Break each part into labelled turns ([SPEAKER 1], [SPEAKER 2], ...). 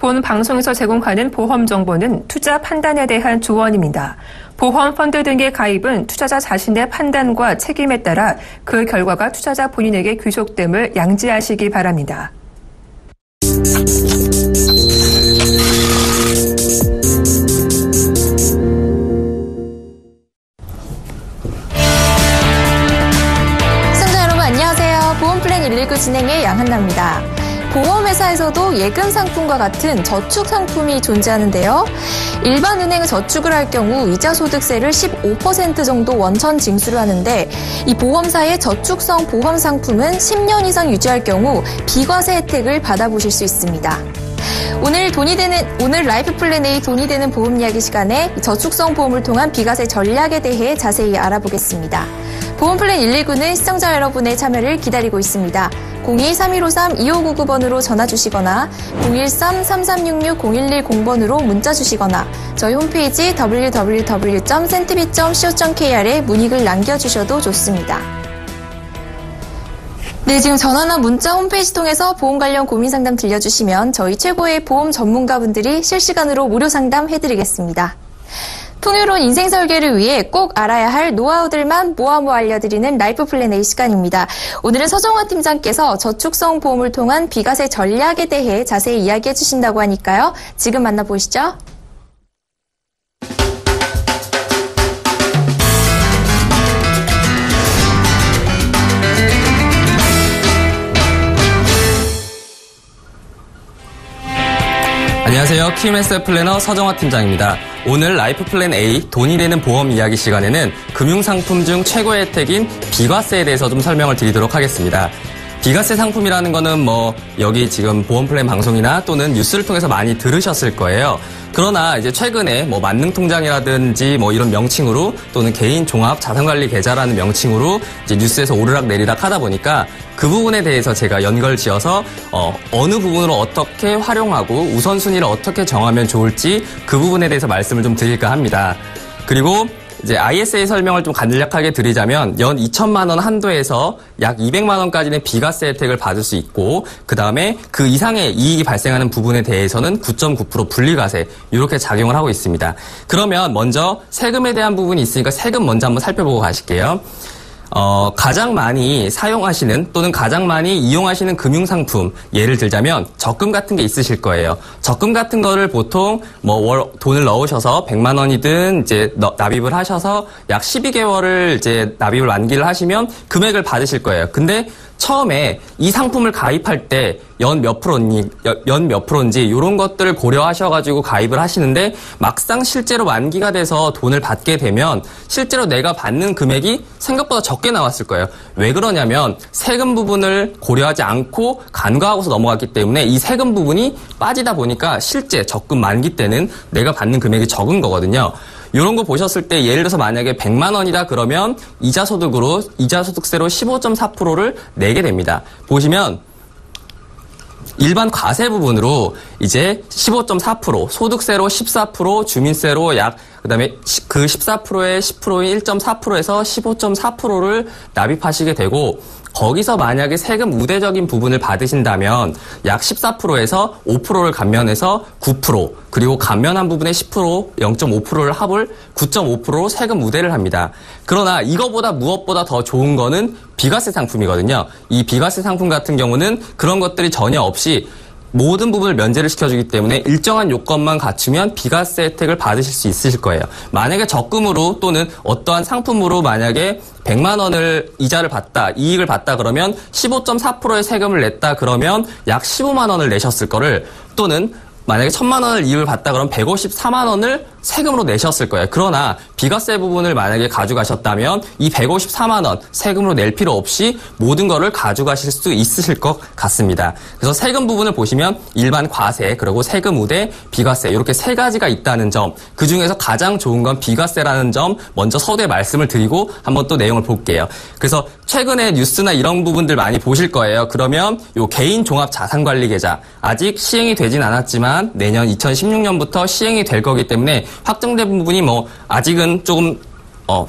[SPEAKER 1] 본 방송에서 제공하는 보험 정보는 투자 판단에 대한 조언입니다. 보험 펀드 등의 가입은 투자자 자신의 판단과 책임에 따라 그 결과가 투자자 본인에게 귀속됨을 양지하시기 바랍니다.
[SPEAKER 2] 시청자 여러분 안녕하세요. 보험플랜 119 진행의 양한나입니다. 보험회사에서도 예금 상품과 같은 저축 상품이 존재하는데요. 일반 은행은 저축을 할 경우 이자소득세를 15% 정도 원천 징수를 하는데 이 보험사의 저축성 보험 상품은 10년 이상 유지할 경우 비과세 혜택을 받아보실 수 있습니다. 오늘 라이프 플랜 A 돈이 되는 보험 이야기 시간에 저축성 보험을 통한 비과세 전략에 대해 자세히 알아보겠습니다. 보험플랜 119는 시청자 여러분의 참여를 기다리고 있습니다. 02-3153-2599번으로 전화 주시거나 013-3366-0110번으로 문자 주시거나 저희 홈페이지 www.cntb.co.kr에 문의글 남겨주셔도 좋습니다. 네, 지금 전화나 문자 홈페이지 통해서 보험 관련 고민 상담 들려주시면 저희 최고의 보험 전문가분들이 실시간으로 무료 상담해드리겠습니다. 풍요로운 인생 설계를 위해 꼭 알아야 할 노하우들만 모아 알려드리는 라이프 플랜 A 시간입니다. 오늘은 서정화 팀장께서 저축성 보험을 통한 비과세 전략에 대해 자세히 이야기해 주신다고 하니까요. 지금 만나보시죠.
[SPEAKER 3] 안녕하세요. QMS 플래너 서정화 팀장입니다. 오늘 라이프 플랜 A 돈이 되는 보험 이야기 시간에는 금융상품 중 최고의 혜택인 비과세에 대해서 좀 설명을 드리도록 하겠습니다. 비과세 상품이라는 거는 여기 지금 보험 플랜 방송이나 또는 뉴스를 통해서 많이 들으셨을 거예요. 그러나 이제 최근에 만능통장이라든지 이런 명칭으로 또는 개인 종합 자산관리 계좌라는 명칭으로 이제 뉴스에서 오르락 내리락 하다 보니까 그 부분에 대해서 제가 연결지어서 어느 부분으로 어떻게 활용하고 우선순위를 어떻게 정하면 좋을지 그 부분에 대해서 말씀을 좀 드릴까 합니다. 그리고 이제 ISA 설명을 좀 간략하게 드리자면 연 2천만 원 한도에서 약 200만 원까지는 비과세 혜택을 받을 수 있고 그다음에 그 이상의 이익이 발생하는 부분에 대해서는 9.9% 분리과세 이렇게 작용을 하고 있습니다. 그러면 먼저 세금에 대한 부분이 있으니까 세금 먼저 한번 살펴보고 가실게요. 가장 많이 사용하시는 또는 가장 많이 이용하시는 금융상품 예를 들자면 적금 같은 게 있으실 거예요. 적금 같은 거를 보통 월 돈을 넣으셔서 100만 원이든 이제 납입을 하셔서 약 12개월을 이제 납입을 만기를 하시면 금액을 받으실 거예요. 근데 처음에 이 상품을 가입할 때 연 몇 프로인지 이런 것들을 고려하셔가지고 가입을 하시는데 막상 실제로 만기가 돼서 돈을 받게 되면 실제로 내가 받는 금액이 생각보다 적게 나왔을 거예요. 왜 그러냐면 세금 부분을 고려하지 않고 간과하고서 넘어갔기 때문에 이 세금 부분이 빠지다 보니까 실제 적금 만기 때는 내가 받는 금액이 적은 거거든요. 이런 거 보셨을 때 예를 들어서 만약에 100만 원이다 그러면 이자소득세로 15.4%를 내게 됩니다. 보시면 일반 과세 부분으로 이제 15.4%, 소득세로 14%, 주민세로 그다음에 그 14%의 10%인 1.4%에서 15.4%를 납입하시게 되고 거기서 만약에 세금 우대적인 부분을 받으신다면 약 14%에서 5%를 감면해서 9%, 그리고 감면한 부분의 10%, 0.5%를 합을 9.5%로 세금 우대를 합니다. 그러나 이거보다 무엇보다 더 좋은 거는 비과세 상품이거든요. 이 비과세 상품 같은 경우는 그런 것들이 전혀 없이 모든 부분을 면제를 시켜주기 때문에 일정한 요건만 갖추면 비과세 혜택을 받으실 수 있으실 거예요. 만약에 적금으로 또는 어떠한 상품으로 만약에 100만 원을 이자를 받다, 이익을 받다 그러면 15.4%의 세금을 냈다 그러면 약 15만 원을 내셨을 거를 또는 만약에 1000만 원을 이익을 받다 그러면 154만 원을 세금으로 내셨을 거예요. 그러나 비과세 부분을 만약에 가져가셨다면 이 154만 원 세금으로 낼 필요 없이 모든 거를 가져가실 수 있으실 것 같습니다. 그래서 세금 부분을 보시면 일반 과세, 그리고 세금 우대, 비과세 이렇게 세 가지가 있다는 점, 그중에서 가장 좋은 건 비과세라는 점 먼저 서두에 말씀을 드리고 한번 또 내용을 볼게요. 그래서 최근에 뉴스나 이런 부분들 많이 보실 거예요. 그러면 요 개인 종합 자산관리 계좌 아직 시행이 되진 않았지만 내년 2016년부터 시행이 될 거기 때문에 확정된 부분이 아직은 조금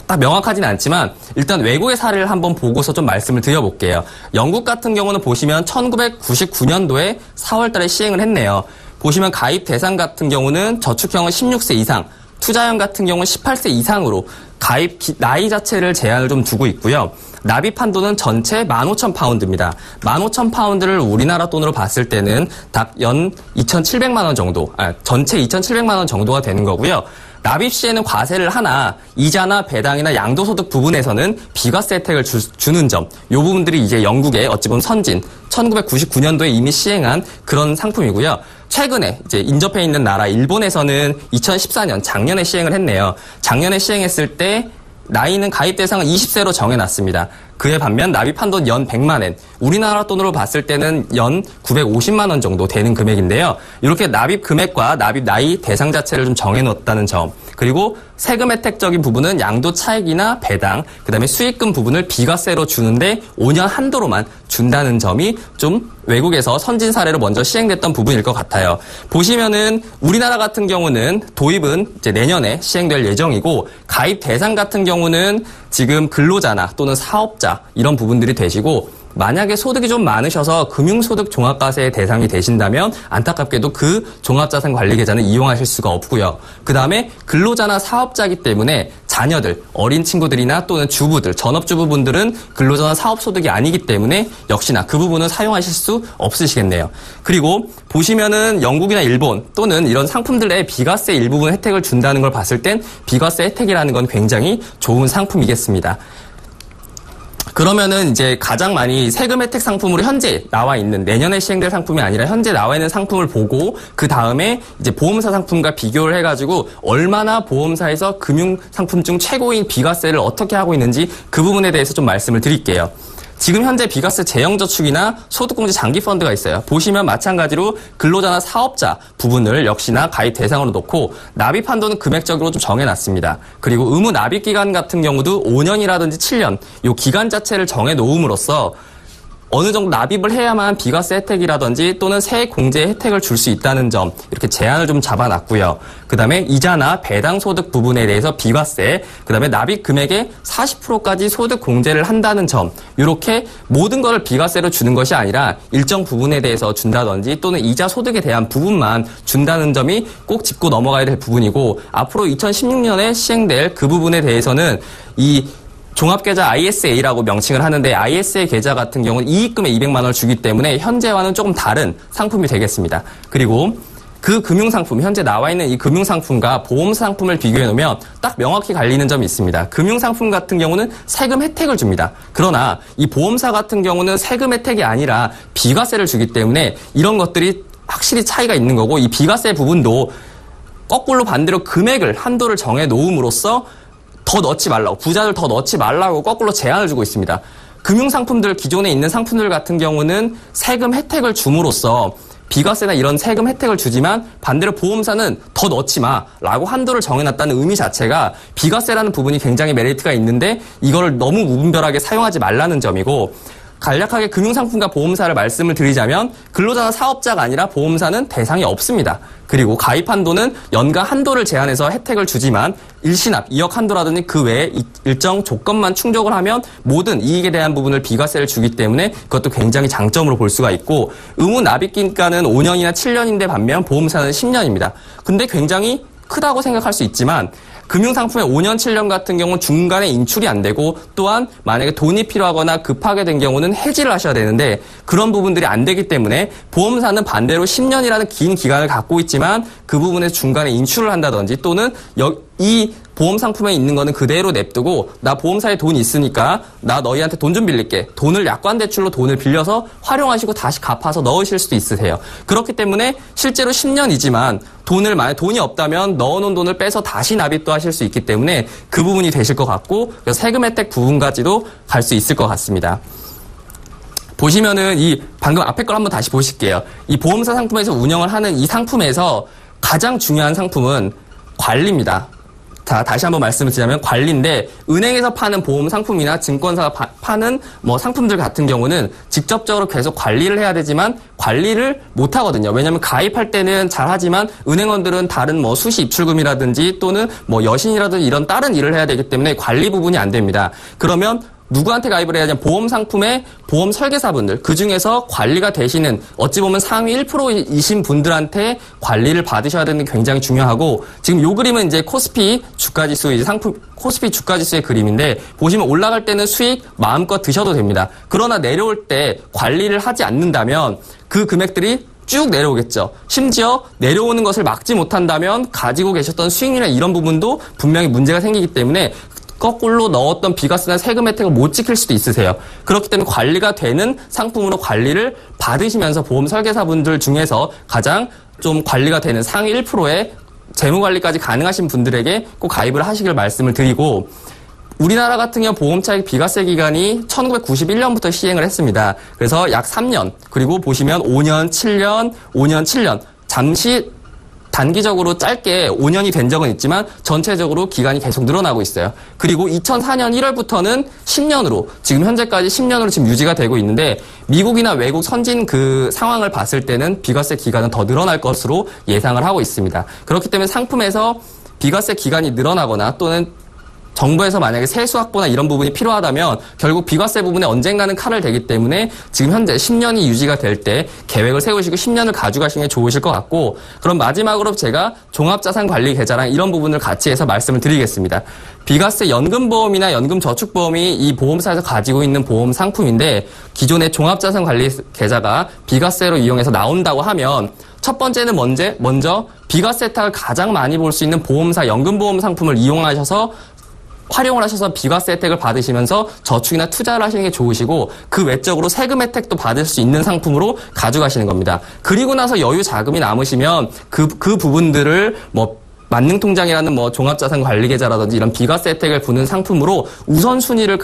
[SPEAKER 3] 딱 명확하진 않지만 일단 외국의 사례를 한번 보고서 좀 말씀을 드려볼게요. 영국 같은 경우는 보시면 1999년도에 4월 달에 시행을 했네요. 보시면 가입 대상 같은 경우는 저축형은 16세 이상, 투자형 같은 경우는 18세 이상으로 가입 나이 자체를 제한을 좀 두고 있고요. 납입 한도는 전체 15,000파운드입니다. 15,000파운드를 우리나라 돈으로 봤을 때는 딱 연 2,700만 원 정도, 전체 2,700만 원 정도가 되는 거고요. 납입 시에는 과세를 하나 이자나 배당이나 양도소득 부분에서는 비과세 혜택을 주는 점, 이 부분들이 이제 영국의 어찌 보면 선진 1999년도에 이미 시행한 그런 상품이고요. 최근에 이제 인접해 있는 나라 일본에서는 2014년 작년에 시행을 했네요. 작년에 시행했을 때 나이는 가입 대상을 20세로 정해놨습니다. 그에 반면 납입 한도는 연 100만 엔, 우리나라 돈으로 봤을 때는 연 950만 원 정도 되는 금액인데요. 이렇게 납입 금액과 납입 나이 대상 자체를 좀 정해놓았다는 점, 그리고 세금 혜택적인 부분은 양도 차익이나 배당, 그다음에 수익금 부분을 비과세로 주는데 5년 한도로만 준다는 점이 좀 외국에서 선진 사례로 먼저 시행됐던 부분일 것 같아요. 보시면은 우리나라 같은 경우는 도입은 이제 내년에 시행될 예정이고, 가입 대상 같은 경우는 지금 근로자나 또는 사업자 이런 부분들이 되시고, 만약에 소득이 좀 많으셔서 금융소득 종합과세의 대상이 되신다면 안타깝게도 그 종합자산관리계좌는 이용하실 수가 없고요. 그 다음에 근로자나 사업자이기 때문에 자녀들, 어린 친구들이나 또는 주부들, 전업주부분들은 근로자나 사업소득이 아니기 때문에 역시나 그 부분은 사용하실 수 없으시겠네요. 그리고 보시면은 영국이나 일본 또는 이런 상품들의 비과세 일부분 혜택을 준다는 걸 봤을 땐 비과세 혜택이라는 건 굉장히 좋은 상품이겠습니다. 그러면은 이제 가장 많이 세금 혜택 상품으로 현재 나와 있는, 내년에 시행될 상품이 아니라 현재 나와 있는 상품을 보고 그 다음에 이제 보험사 상품과 비교를 해가지고 얼마나 보험사에서 금융 상품 중 최고인 비과세를 어떻게 하고 있는지 그 부분에 대해서 좀 말씀을 드릴게요. 지금 현재 비과세 재형저축이나 소득공제 장기펀드가 있어요. 보시면 마찬가지로 근로자나 사업자 부분을 역시나 가입 대상으로 놓고 납입 한도는 금액적으로 좀 정해놨습니다. 그리고 의무 납입 기간 같은 경우도 5년이라든지 7년 이 기간 자체를 정해놓음으로써 어느 정도 납입을 해야만 비과세 혜택이라든지 또는 세액 공제 혜택을 줄 수 있다는 점, 이렇게 제한을 좀 잡아놨고요. 그 다음에 이자나 배당 소득 부분에 대해서 비과세, 그 다음에 납입 금액의 40%까지 소득 공제를 한다는 점, 이렇게 모든 것을 비과세로 주는 것이 아니라 일정 부분에 대해서 준다든지 또는 이자 소득에 대한 부분만 준다는 점이 꼭 짚고 넘어가야 될 부분이고, 앞으로 2016년에 시행될 그 부분에 대해서는 이 종합계좌 ISA라고 명칭을 하는데, ISA 계좌 같은 경우는 이익금에 200만 원을 주기 때문에 현재와는 조금 다른 상품이 되겠습니다. 그리고 그 금융상품, 현재 나와 있는 이 금융상품과 보험상품을 비교해 놓으면 딱 명확히 갈리는 점이 있습니다. 금융상품 같은 경우는 세금 혜택을 줍니다. 그러나 이 보험사 같은 경우는 세금 혜택이 아니라 비과세를 주기 때문에 이런 것들이 확실히 차이가 있는 거고, 이 비과세 부분도 거꾸로 반대로 금액을, 한도를 정해 놓음으로써 더 넣지 말라고, 부자들 더 넣지 말라고 거꾸로 제한을 주고 있습니다. 금융상품들, 기존에 있는 상품들 같은 경우는 세금 혜택을 줌으로써 비과세나 이런 세금 혜택을 주지만 반대로 보험사는 더 넣지 마라고 한도를 정해놨다는 의미 자체가 비과세라는 부분이 굉장히 메리트가 있는데 이거를 너무 무분별하게 사용하지 말라는 점이고, 간략하게 금융상품과 보험사를 말씀을 드리자면 근로자나 사업자가 아니라 보험사는 대상이 없습니다. 그리고 가입 한도는 연가 한도를 제한해서 혜택을 주지만 일시납, 이억 한도라든지 그 외에 일정 조건만 충족을 하면 모든 이익에 대한 부분을 비과세를 주기 때문에 그것도 굉장히 장점으로 볼 수가 있고, 의무 납입 기간은 5년이나 7년인데 반면 보험사는 10년입니다. 근데 굉장히 크다고 생각할 수 있지만 금융상품의 5년, 7년 같은 경우는 중간에 인출이 안 되고, 또한 만약에 돈이 필요하거나 급하게 된 경우는 해지를 하셔야 되는데 그런 부분들이 안 되기 때문에 보험사는 반대로 10년이라는 긴 기간을 갖고 있지만 그 부분에 중간에 인출을 한다든지 또는 이 보험 상품에 있는 거는 그대로 냅두고 나 보험사에 돈이 있으니까 나 너희한테 돈 좀 빌릴게, 돈을 약관 대출로 돈을 빌려서 활용하시고 다시 갚아서 넣으실 수도 있으세요. 그렇기 때문에 실제로 10년이지만 만약 돈이 없다면 넣어놓은 돈을 빼서 다시 납입도 하실 수 있기 때문에 그 부분이 되실 것 같고, 세금 혜택 부분까지도 갈 수 있을 것 같습니다. 보시면은 이 방금 앞에 걸 한번 다시 보실게요. 이 보험사 상품에서 운영을 하는 이 상품에서 가장 중요한 상품은 관리입니다. 자, 다시 한번 말씀을 드리자면 관리인데, 은행에서 파는 보험 상품이나 증권사가 파는 상품들 같은 경우는 직접적으로 계속 관리를 해야 되지만 관리를 못 하거든요. 왜냐하면 가입할 때는 잘 하지만 은행원들은 다른 수시 입출금이라든지 또는 여신이라든지 이런 다른 일을 해야 되기 때문에 관리 부분이 안 됩니다. 그러면 누구한테 가입을 해야 하냐면 보험 상품의 보험 설계사분들, 그중에서 관리가 되시는 어찌 보면 상위 1%이신 분들한테 관리를 받으셔야 되는 게 굉장히 중요하고, 지금 요 그림은 이제 코스피 주가지수, 이제 상품 코스피 주가지수의 그림인데, 보시면 올라갈 때는 수익 마음껏 드셔도 됩니다. 그러나 내려올 때 관리를 하지 않는다면 그 금액들이 쭉 내려오겠죠. 심지어 내려오는 것을 막지 못한다면 가지고 계셨던 수익률이나 이런 부분도 분명히 문제가 생기기 때문에 거꾸로 넣었던 비과세나 세금 혜택을 못 지킬 수도 있으세요. 그렇기 때문에 관리가 되는 상품으로 관리를 받으시면서 보험 설계사분들 중에서 가장 좀 관리가 되는 상위 1%의 재무관리까지 가능하신 분들에게 꼭 가입을 하시길 말씀을 드리고, 우리나라 같은 경우 보험차익 비과세 기간이 1991년부터 시행을 했습니다. 그래서 약 3년, 그리고 보시면 5년, 7년, 5년, 7년, 잠시 단기적으로 짧게 5년이 된 적은 있지만 전체적으로 기간이 계속 늘어나고 있어요. 그리고 2004년 1월부터는 10년으로, 지금 현재까지 10년으로 지금 유지가 되고 있는데, 미국이나 외국 선진 그 상황을 봤을 때는 비과세 기간은 더 늘어날 것으로 예상을 하고 있습니다. 그렇기 때문에 상품에서 비과세 기간이 늘어나거나 또는 정부에서 만약에 세수 확보나 이런 부분이 필요하다면 결국 비과세 부분에 언젠가는 칼을 대기 때문에 지금 현재 10년이 유지가 될 때 계획을 세우시고 10년을 가져가시는 게 좋으실 것 같고, 그럼 마지막으로 제가 종합자산관리계좌랑 이런 부분을 같이 해서 말씀을 드리겠습니다. 비과세 연금보험이나 연금저축보험이 이 보험사에서 가지고 있는 보험 상품인데, 기존의 종합자산관리계좌가 비과세로 이용해서 나온다고 하면 첫 번째는 먼저 비과세 혜택을 가장 많이 볼 수 있는 보험사 연금보험 상품을 활용을 하셔서 비과세 혜택을 받으시면서 저축이나 투자를 하시는 게 좋으시고, 그 외적으로 세금 혜택도 받을 수 있는 상품으로 가져가시는 겁니다. 그리고 나서 여유 자금이 남으시면 그 부분들을 만능통장이라는 종합자산관리계좌라든지 이런 비과세 혜택을 부는 상품으로 우선순위를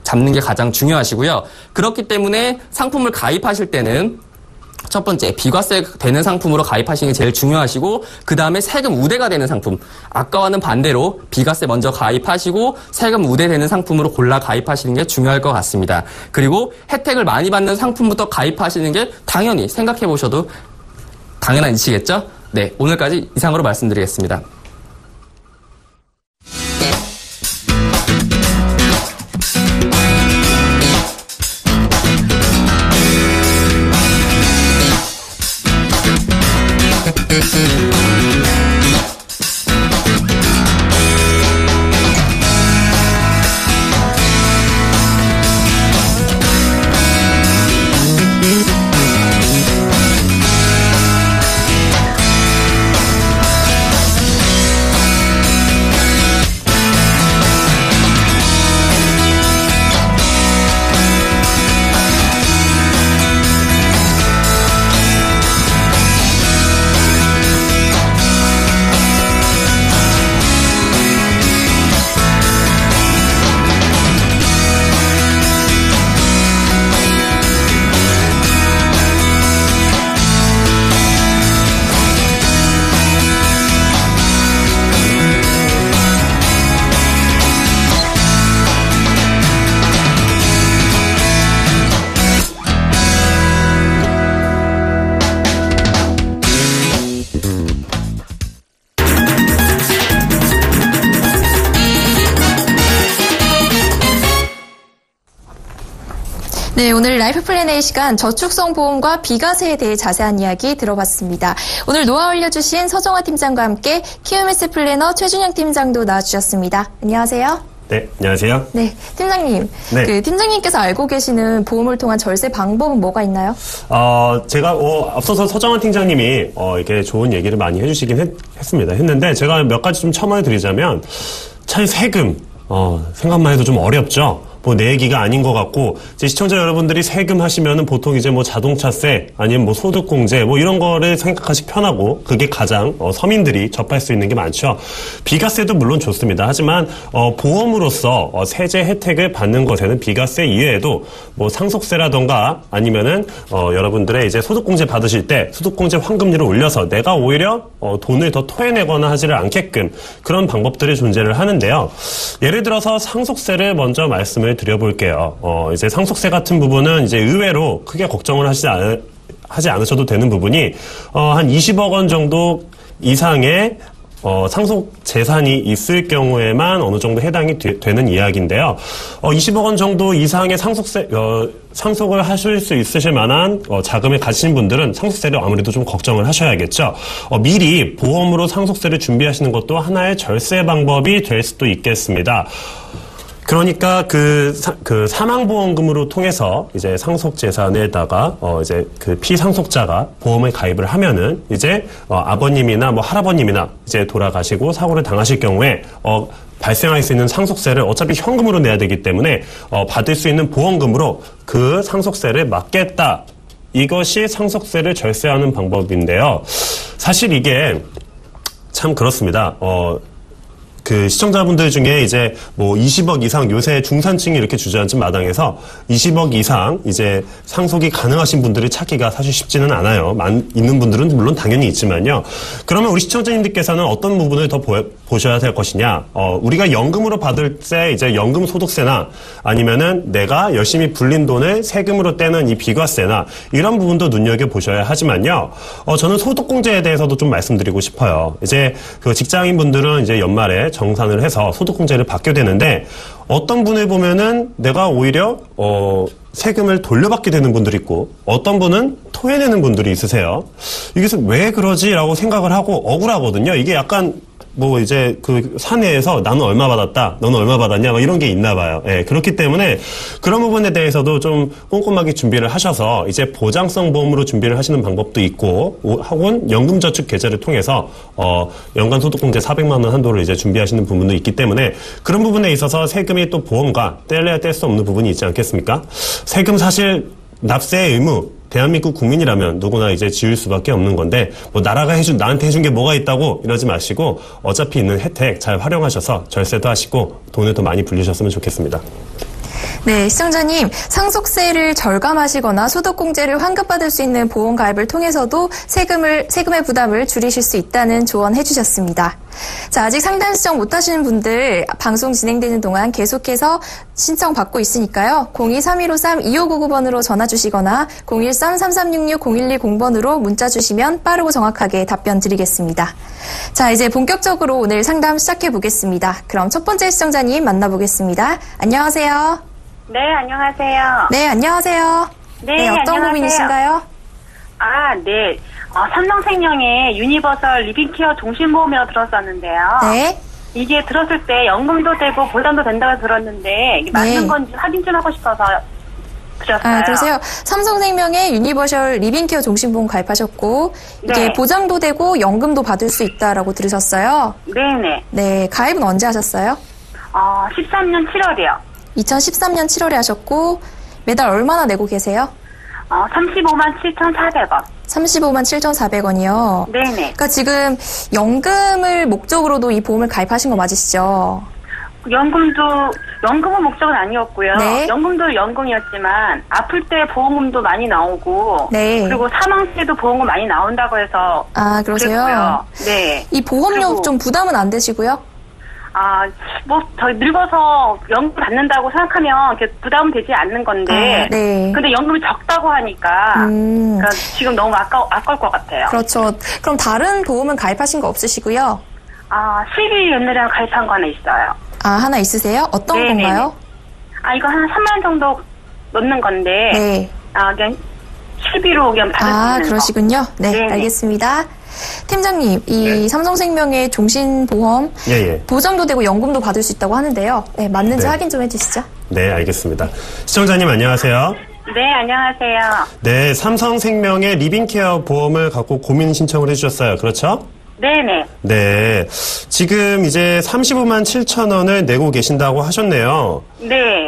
[SPEAKER 3] 잡는 게 가장 중요하시고요. 그렇기 때문에 상품을 가입하실 때는 첫 번째, 비과세 되는 상품으로 가입하시는 게 제일 중요하시고, 그 다음에 세금 우대가 되는 상품, 아까와는 반대로 비과세 먼저 가입하시고 세금 우대되는 상품으로 골라 가입하시는 게 중요할 것 같습니다. 그리고 혜택을 많이 받는 상품부터 가입하시는 게 당연히 생각해 보셔도 당연한 이치겠죠? 네, 오늘까지 이상으로 말씀드리겠습니다.
[SPEAKER 2] 네, 오늘 라이프 플랜 A 시간 저축성 보험과 비과세에 대해 자세한 이야기 들어봤습니다. 오늘 노하우 알려주신 서정화 팀장과 함께 키움S 플래너 최준영 팀장도 나와주셨습니다. 안녕하세요.
[SPEAKER 4] 네, 안녕하세요.
[SPEAKER 2] 네, 팀장님.
[SPEAKER 4] 네.
[SPEAKER 2] 팀장님께서 알고 계시는 보험을 통한 절세 방법은 뭐가 있나요?
[SPEAKER 4] 제가 앞서서 서정환 팀장님이 이렇게 좋은 얘기를 많이 해주시긴 했는데 제가 몇 가지 좀 첨언해 드리자면, 참 세금 생각만 해도 좀 어렵죠. 내 얘기가 아닌 것 같고, 이제 시청자 여러분들이 세금 하시면은 보통 이제 자동차세 아니면 소득공제 이런 거를 생각하시 편하고, 그게 가장 서민들이 접할 수 있는 게 많죠. 비과세도 물론 좋습니다. 하지만 보험으로서 세제 혜택을 받는 것에는 비과세 이외에도 상속세라던가 아니면은 여러분들의 이제 소득공제 받으실 때 소득공제 환급률을 올려서 내가 오히려 돈을 더 토해내거나 하지를 않게끔 그런 방법들이 존재를 하는데요. 예를 들어서 상속세를 먼저 말씀을 드려볼게요. 이제 상속세 같은 부분은 이제 의외로 크게 걱정을 하지 않으셔도 되는 부분이 한 20억 원 정도 이상의 상속 재산이 있을 경우에만 어느 정도 해당이 되는 이야기인데요. 20억 원 정도 이상의 상속을 하실 수 있으실 만한 자금을 가지신 분들은 상속세를 아무래도 좀 걱정을 하셔야겠죠. 미리 보험으로 상속세를 준비하시는 것도 하나의 절세 방법이 될 수도 있겠습니다. 그러니까 그 사망보험금으로 통해서 이제 상속재산에다가 이제 그 피상속자가 보험을 가입을 하면은 이제 아버님이나 뭐 할아버님이나 이제 돌아가시고 사고를 당하실 경우에 발생할 수 있는 상속세를 어차피 현금으로 내야 되기 때문에 받을 수 있는 보험금으로 그 상속세를 막겠다. 이것이 상속세를 절세하는 방법인데요. 사실 이게 참 그렇습니다. 그 시청자분들 중에 이제 뭐 20억 이상 요새 중산층이 이렇게 주저앉은 마당에서 20억 이상 이제 상속이 가능하신 분들을 찾기가 사실 쉽지는 않아요. 있는 분들은 물론 당연히 있지만요. 그러면 우리 시청자님들께서는 어떤 부분을 더 보셔야 될 것이냐? 우리가 연금으로 받을 때 이제 연금 소득세나 아니면은 내가 열심히 불린 돈을 세금으로 떼는 이 비과세나 이런 부분도 눈여겨 보셔야 하지만요. 저는 소득공제에 대해서도 좀 말씀드리고 싶어요. 이제 그 직장인분들은 이제 연말에 정산을 해서 소득공제를 받게 되는데 어떤 분을 보면은 내가 오히려 세금을 돌려받게 되는 분들이 있고 어떤 분은 토해내는 분들이 있으세요. 이게 왜 그러지라고 생각을 하고 억울하거든요. 이게 약간 뭐 이제 그 사내에서 나는 얼마 받았다, 너는 얼마 받았냐, 뭐 이런 게 있나 봐요. 예, 그렇기 때문에 그런 부분에 대해서도 좀 꼼꼼하게 준비를 하셔서 이제 보장성 보험으로 준비를 하시는 방법도 있고, 혹은 연금저축 계좌를 통해서 연간 소득공제 400만 원 한도를 이제 준비하시는 부분도 있기 때문에 그런 부분에 있어서 세금이 또 보험과 뗄래야 뗄 수 없는 부분이 있지 않겠습니까? 세금 사실 납세의 의무. 대한민국 국민이라면 누구나 이제 지을 수밖에 없는 건데 뭐 나라가 나한테 해준 게 뭐가 있다고 이러지 마시고 어차피 있는 혜택 잘 활용하셔서 절세도 하시고 돈을 더 많이 불리셨으면 좋겠습니다.
[SPEAKER 2] 네, 시청자님, 상속세를 절감하시거나 소득공제를 환급받을 수 있는 보험 가입을 통해서도 세금의 부담을 줄이실 수 있다는 조언해 주셨습니다. 자, 아직 상담 신청 못 하시는 분들 방송 진행되는 동안 계속해서 신청 받고 있으니까요. 023153-2599번으로 전화 주시거나 013-3366-0110번으로 문자 주시면 빠르고 정확하게 답변 드리겠습니다. 자, 이제 본격적으로 오늘 상담 시작해 보겠습니다. 그럼 첫 번째 시청자님 만나보겠습니다. 안녕하세요.
[SPEAKER 5] 네, 안녕하세요.
[SPEAKER 2] 네, 안녕하세요.
[SPEAKER 5] 네,
[SPEAKER 2] 어떤
[SPEAKER 5] 안녕하세요.
[SPEAKER 2] 고민이신가요?
[SPEAKER 5] 네. 삼성생명의 유니버설 리빙케어 종신보험이라고 들었었는데요.
[SPEAKER 2] 네.
[SPEAKER 5] 이게 들었을 때 연금도 되고 보장도 된다고 들었는데 이게 맞는 건지 확인 좀 하고 싶어서 드렸어요.
[SPEAKER 2] 그러세요. 삼성생명의 유니버설 리빙케어 종신보험 가입하셨고 이게
[SPEAKER 5] 네.
[SPEAKER 2] 보장도 되고 연금도 받을 수 있다라고 들으셨어요.
[SPEAKER 5] 네네.
[SPEAKER 2] 네, 가입은 언제 하셨어요?
[SPEAKER 5] 13년 7월이요.
[SPEAKER 2] 2013년 7월에 하셨고 매달 얼마나 내고 계세요?
[SPEAKER 5] 35만 7,400원.
[SPEAKER 2] 35만 7,400원이요.
[SPEAKER 5] 네네.
[SPEAKER 2] 그러니까 지금 연금을 목적으로도 이 보험을 가입하신 거 맞으시죠?
[SPEAKER 5] 연금은 목적은 아니었고요.
[SPEAKER 2] 네.
[SPEAKER 5] 연금도 연금이었지만 아플 때 보험금도 많이 나오고
[SPEAKER 2] 네.
[SPEAKER 5] 그리고 사망 때도 보험금 많이 나온다고 해서
[SPEAKER 2] 그러세요?
[SPEAKER 5] 그랬고요. 네.
[SPEAKER 2] 이 보험료
[SPEAKER 5] 그리고
[SPEAKER 2] 좀 부담은 안 되시고요?
[SPEAKER 5] 저 늙어서 연금 받는다고 생각하면 부담은 되지 않는 건데.
[SPEAKER 2] 네.
[SPEAKER 5] 근데 연금이 적다고 하니까. 그러니까 지금 너무 아까울 것 같아요.
[SPEAKER 2] 그렇죠. 그럼 다른 보험은 가입하신 거 없으시고요?
[SPEAKER 5] 12 연내량 가입한 거 하나 있어요.
[SPEAKER 2] 하나 있으세요? 어떤
[SPEAKER 5] 네네네.
[SPEAKER 2] 건가요?
[SPEAKER 5] 이거 한 3만 원 정도 넣는 건데.
[SPEAKER 2] 네.
[SPEAKER 5] 그냥 12로 그냥 받을 수 있는 거.
[SPEAKER 2] 그러시군요. 네,
[SPEAKER 5] 네네.
[SPEAKER 2] 알겠습니다. 팀장님, 이 삼성생명의 종신보험
[SPEAKER 4] 예.
[SPEAKER 2] 보장도 되고 연금도 받을 수 있다고 하는데요. 네, 맞는지
[SPEAKER 4] 네.
[SPEAKER 2] 확인 좀 해주시죠.
[SPEAKER 4] 네, 알겠습니다. 시청자님 안녕하세요.
[SPEAKER 5] 네, 안녕하세요.
[SPEAKER 4] 네, 삼성생명의 리빙케어 보험을 갖고 고민 신청을 해주셨어요. 그렇죠?
[SPEAKER 5] 네네.
[SPEAKER 4] 네. 지금 이제 35만 7천 원을 내고 계신다고 하셨네요.
[SPEAKER 5] 네.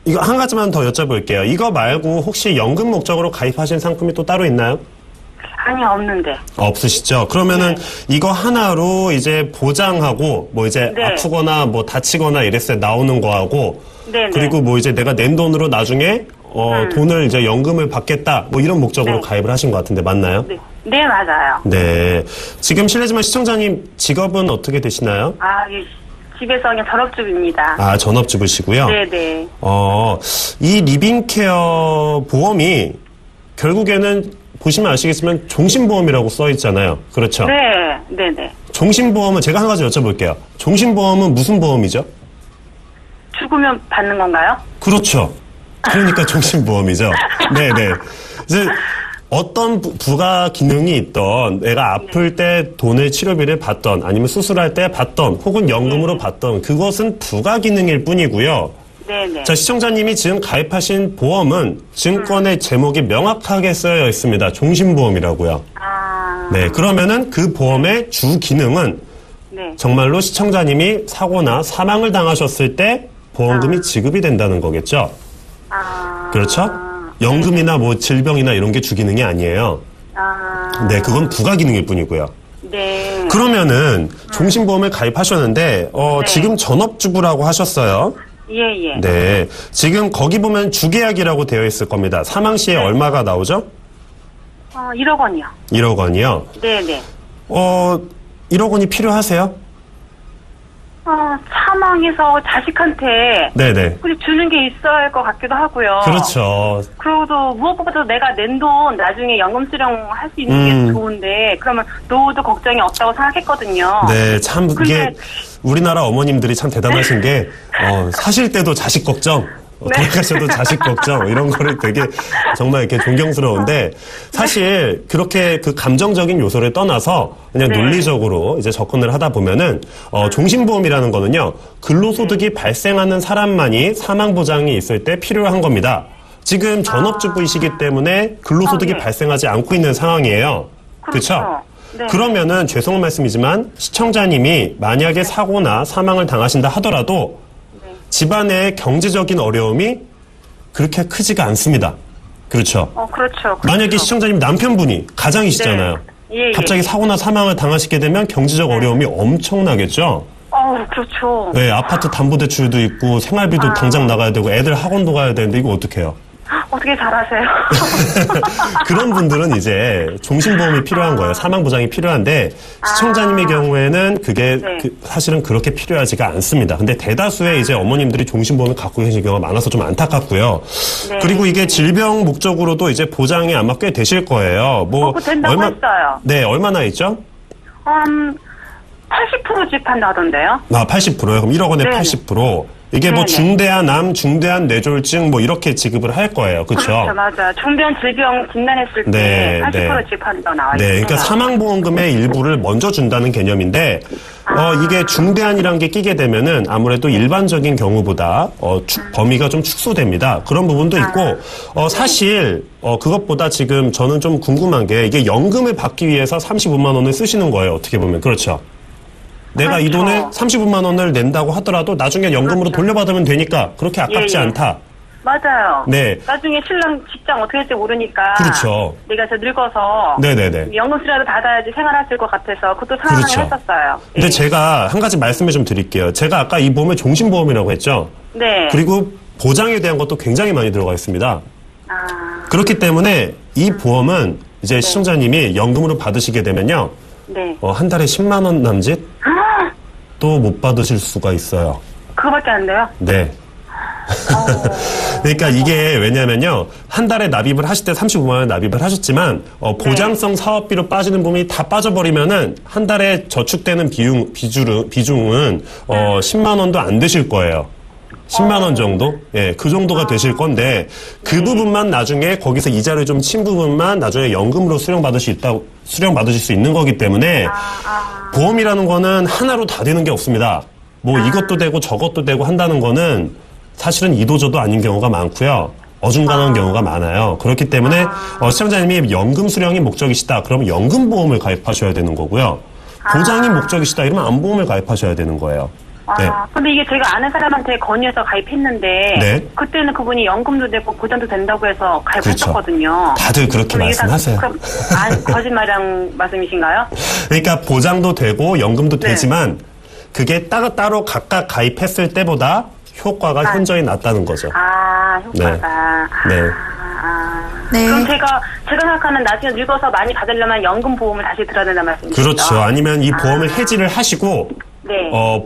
[SPEAKER 4] 이거 한 가지만 더 여쭤볼게요. 이거 말고 혹시 연금 목적으로 가입하신 상품이 또 따로 있나요?
[SPEAKER 5] 아니, 없는데.
[SPEAKER 4] 없으시죠? 그러면은 이거 하나로 이제 보장하고 뭐 이제
[SPEAKER 5] 네.
[SPEAKER 4] 아프거나 뭐 다치거나 이랬을 때 나오는 거하고
[SPEAKER 5] 네네.
[SPEAKER 4] 그리고 뭐 이제 내가 낸 돈으로 나중에 돈을 이제 연금을 받겠다 뭐 이런 목적으로
[SPEAKER 5] 네.
[SPEAKER 4] 가입을 하신 것 같은데 맞나요?
[SPEAKER 5] 네, 맞아요.
[SPEAKER 4] 네. 지금 실례지만 시청자님 직업은 어떻게 되시나요?
[SPEAKER 5] 집에서 그냥 전업주부입니다.
[SPEAKER 4] 전업주부시고요.
[SPEAKER 5] 네네.
[SPEAKER 4] 이 리빙케어 보험이 결국에는 보시면 아시겠지만 종신보험이라고 써 있잖아요. 그렇죠?
[SPEAKER 5] 네. 네네.
[SPEAKER 4] 종신보험은 제가 한 가지 여쭤볼게요. 종신보험은 무슨 보험이죠?
[SPEAKER 5] 죽으면 받는 건가요?
[SPEAKER 4] 그렇죠. 그러니까 종신보험이죠. 네네. 이제 어떤 부가 기능이 있던, 내가 아플 때 돈을 치료비를 받던, 아니면 수술할 때 받던, 혹은 연금으로 받던, 그것은 부가 기능일 뿐이고요.
[SPEAKER 5] 네네.
[SPEAKER 4] 자, 시청자님이 지금 가입하신 보험은 증권의 제목이 명확하게 쓰여 있습니다. 종신보험이라고요. 네, 그러면은 그 보험의 주 기능은
[SPEAKER 5] 네.
[SPEAKER 4] 정말로 시청자님이 사고나 사망을 당하셨을 때 보험금이 지급이 된다는 거겠죠? 그렇죠? 연금이나 뭐 질병이나 이런 게 주 기능이 아니에요. 네, 그건 부가 기능일 뿐이고요.
[SPEAKER 5] 네.
[SPEAKER 4] 그러면은 종신보험을 가입하셨는데
[SPEAKER 5] 네.
[SPEAKER 4] 지금 전업주부라고 하셨어요.
[SPEAKER 5] 예.
[SPEAKER 4] 네, 지금 거기 보면 주계약이라고 되어 있을 겁니다. 사망 시에 얼마가 나오죠?
[SPEAKER 5] 1억 원이요.
[SPEAKER 4] 1억 원이요?
[SPEAKER 5] 네네.
[SPEAKER 4] 1억 원이 필요하세요?
[SPEAKER 5] 사망해서 자식한테
[SPEAKER 4] 네네.
[SPEAKER 5] 굳이 주는 게 있어야 할 것 같기도 하고요.
[SPEAKER 4] 그렇죠.
[SPEAKER 5] 그리고도 무엇보다도 내가 낸 돈 나중에 연금 수령할 수 있는 게 좋은데 그러면 노후도 걱정이 없다고 생각했거든요.
[SPEAKER 4] 네, 참 이게
[SPEAKER 5] 근데-
[SPEAKER 4] 우리나라 어머님들이 참 대단하신 게 사실 때도 자식 걱정, 돌아가셔도 자식 걱정 이런 거를 되게 정말 이렇게 존경스러운데 사실 그렇게 그 감정적인 요소를 떠나서 그냥
[SPEAKER 5] 네.
[SPEAKER 4] 논리적으로 이제 접근을 하다 보면은 종신보험이라는 거는요 근로소득이 발생하는 사람만이 사망 보장이 있을 때 필요한 겁니다. 지금 전업주부이시기 때문에 근로소득이
[SPEAKER 5] 네.
[SPEAKER 4] 발생하지 않고 있는 상황이에요. 그렇죠?
[SPEAKER 5] 네.
[SPEAKER 4] 그러면은 죄송한 말씀이지만 시청자님이 만약에 사고나 사망을 당하신다 하더라도 집안의 경제적인 어려움이 그렇게 크지가 않습니다. 그렇죠?
[SPEAKER 5] 그렇죠.
[SPEAKER 4] 만약에 시청자님 남편분이 가장이시잖아요.
[SPEAKER 5] 네. 예.
[SPEAKER 4] 갑자기 사고나 사망을 당하시게 되면 경제적 어려움이 엄청나겠죠?
[SPEAKER 5] 그렇죠.
[SPEAKER 4] 네, 아파트 담보대출도 있고 생활비도 당장 나가야 되고 애들 학원도 가야 되는데 이거 어떡해요?
[SPEAKER 5] 어떻게 잘하세요?
[SPEAKER 4] 그런 분들은 이제 종신보험이 필요한 거예요. 사망보장이 필요한데 시청자님의 경우에는 그게
[SPEAKER 5] 네.
[SPEAKER 4] 사실은 그렇게 필요하지가 않습니다. 근데 대다수의 이제 어머님들이 종신보험을 갖고 계신 경우가 많아서 좀 안타깝고요.
[SPEAKER 5] 네.
[SPEAKER 4] 그리고 이게 질병 목적으로도 이제 보장이 아마 꽤 되실 거예요. 뭐
[SPEAKER 5] 그거 된다고 했어요.
[SPEAKER 4] 네, 얼마나 있죠?
[SPEAKER 5] 80% 집한다던데요?
[SPEAKER 4] 80%요. 그럼 1억 원에
[SPEAKER 5] 네네.
[SPEAKER 4] 80%. 이게 뭐
[SPEAKER 5] 네네.
[SPEAKER 4] 중대한 암, 중대한 뇌졸중 뭐 이렇게 지급을 할 거예요. 그렇죠?
[SPEAKER 5] 맞아. 중대한 질병 진단했을 때 80% 집한다고 나와 있어요.
[SPEAKER 4] 네, 그러니까 사망보험금의 일부를 먼저 준다는 개념인데, 이게 중대한이란 게 끼게 되면은 아무래도 일반적인 경우보다, 범위가 좀 축소됩니다. 그런 부분도 있고, 사실, 그것보다 지금 저는 좀 궁금한 게, 이게 연금을 받기 위해서 35만 원을 쓰시는 거예요. 어떻게 보면. 그렇죠? 내가 이
[SPEAKER 5] 그렇죠.
[SPEAKER 4] 돈을 35만 원을 낸다고 하더라도 나중에 연금으로 돌려받으면 되니까 그렇게 아깝지
[SPEAKER 5] 예.
[SPEAKER 4] 않다.
[SPEAKER 5] 맞아요.
[SPEAKER 4] 네.
[SPEAKER 5] 나중에 신랑 직장 어떻게 될지 모르니까.
[SPEAKER 4] 그렇죠.
[SPEAKER 5] 내가 저 늙어서.
[SPEAKER 4] 네네네.
[SPEAKER 5] 연금수라도 받아야지 생활하실 것 같아서 그것도 상황을
[SPEAKER 4] 그렇죠.
[SPEAKER 5] 했었어요.
[SPEAKER 4] 근데
[SPEAKER 5] 예.
[SPEAKER 4] 제가 한 가지 말씀을 좀 드릴게요. 제가 아까 이 보험을 종신보험이라고 했죠.
[SPEAKER 5] 네.
[SPEAKER 4] 그리고 보장에 대한 것도 굉장히 많이 들어가 있습니다. 그렇기 때문에 이 보험은 이제 시청자님이 연금으로 받으시게 되면요.
[SPEAKER 5] 네.
[SPEAKER 4] 한 달에 10만 원 남짓 또 못 받으실 수가 있어요.
[SPEAKER 5] 그거밖에 안 돼요?
[SPEAKER 4] 네. 그러니까 이게 왜냐면요. 한 달에 납입을 하실 때 35만 원 납입을 하셨지만 보장성 사업비로 빠지는 부분이 다 빠져버리면은 한 달에 저축되는 비중은 10만 원도 안 되실 거예요. 10만 원 정도? 예, 그 정도가 되실 건데 그 부분만 나중에 거기서 이자를 좀 친 부분만 나중에 연금으로 수령받으실 수 있는 거기 때문에 보험이라는 거는 하나로 다 되는 게 없습니다. 뭐 이것도 되고 저것도 되고 한다는 거는 사실은 이도저도 아닌 경우가 많고요. 어중간한 경우가 많아요. 그렇기 때문에 시청자님이 연금 수령이 목적이시다. 그러면 연금보험을 가입하셔야 되는 거고요. 보장이 목적이시다. 이러면 안보험을 가입하셔야 되는 거예요. 네.
[SPEAKER 5] 근데 이게 제가 아는 사람한테 건의해서 가입했는데
[SPEAKER 4] 네.
[SPEAKER 5] 그때는 그분이 연금도 되고 보장도 된다고 해서
[SPEAKER 4] 그렇죠.
[SPEAKER 5] 가입했었거든요.
[SPEAKER 4] 다들 그렇게
[SPEAKER 5] 그럼 이게 다
[SPEAKER 4] 말씀하세요.
[SPEAKER 5] 거짓말이란 말씀이신가요?
[SPEAKER 4] 그러니까 보장도 되고 연금도
[SPEAKER 5] 네.
[SPEAKER 4] 되지만 그게 따로 각각 가입했을 때보다 효과가 현저히 낮다는 거죠.
[SPEAKER 5] 효과가.
[SPEAKER 4] 네.
[SPEAKER 2] 네.
[SPEAKER 5] 그럼 제가 생각하는 나중에 늙어서 많이 받으려면 연금 보험을 다시 들어야 된다는 말씀이시죠?
[SPEAKER 4] 그렇죠. 아니면 이 보험을 해지를 하시고
[SPEAKER 5] 네.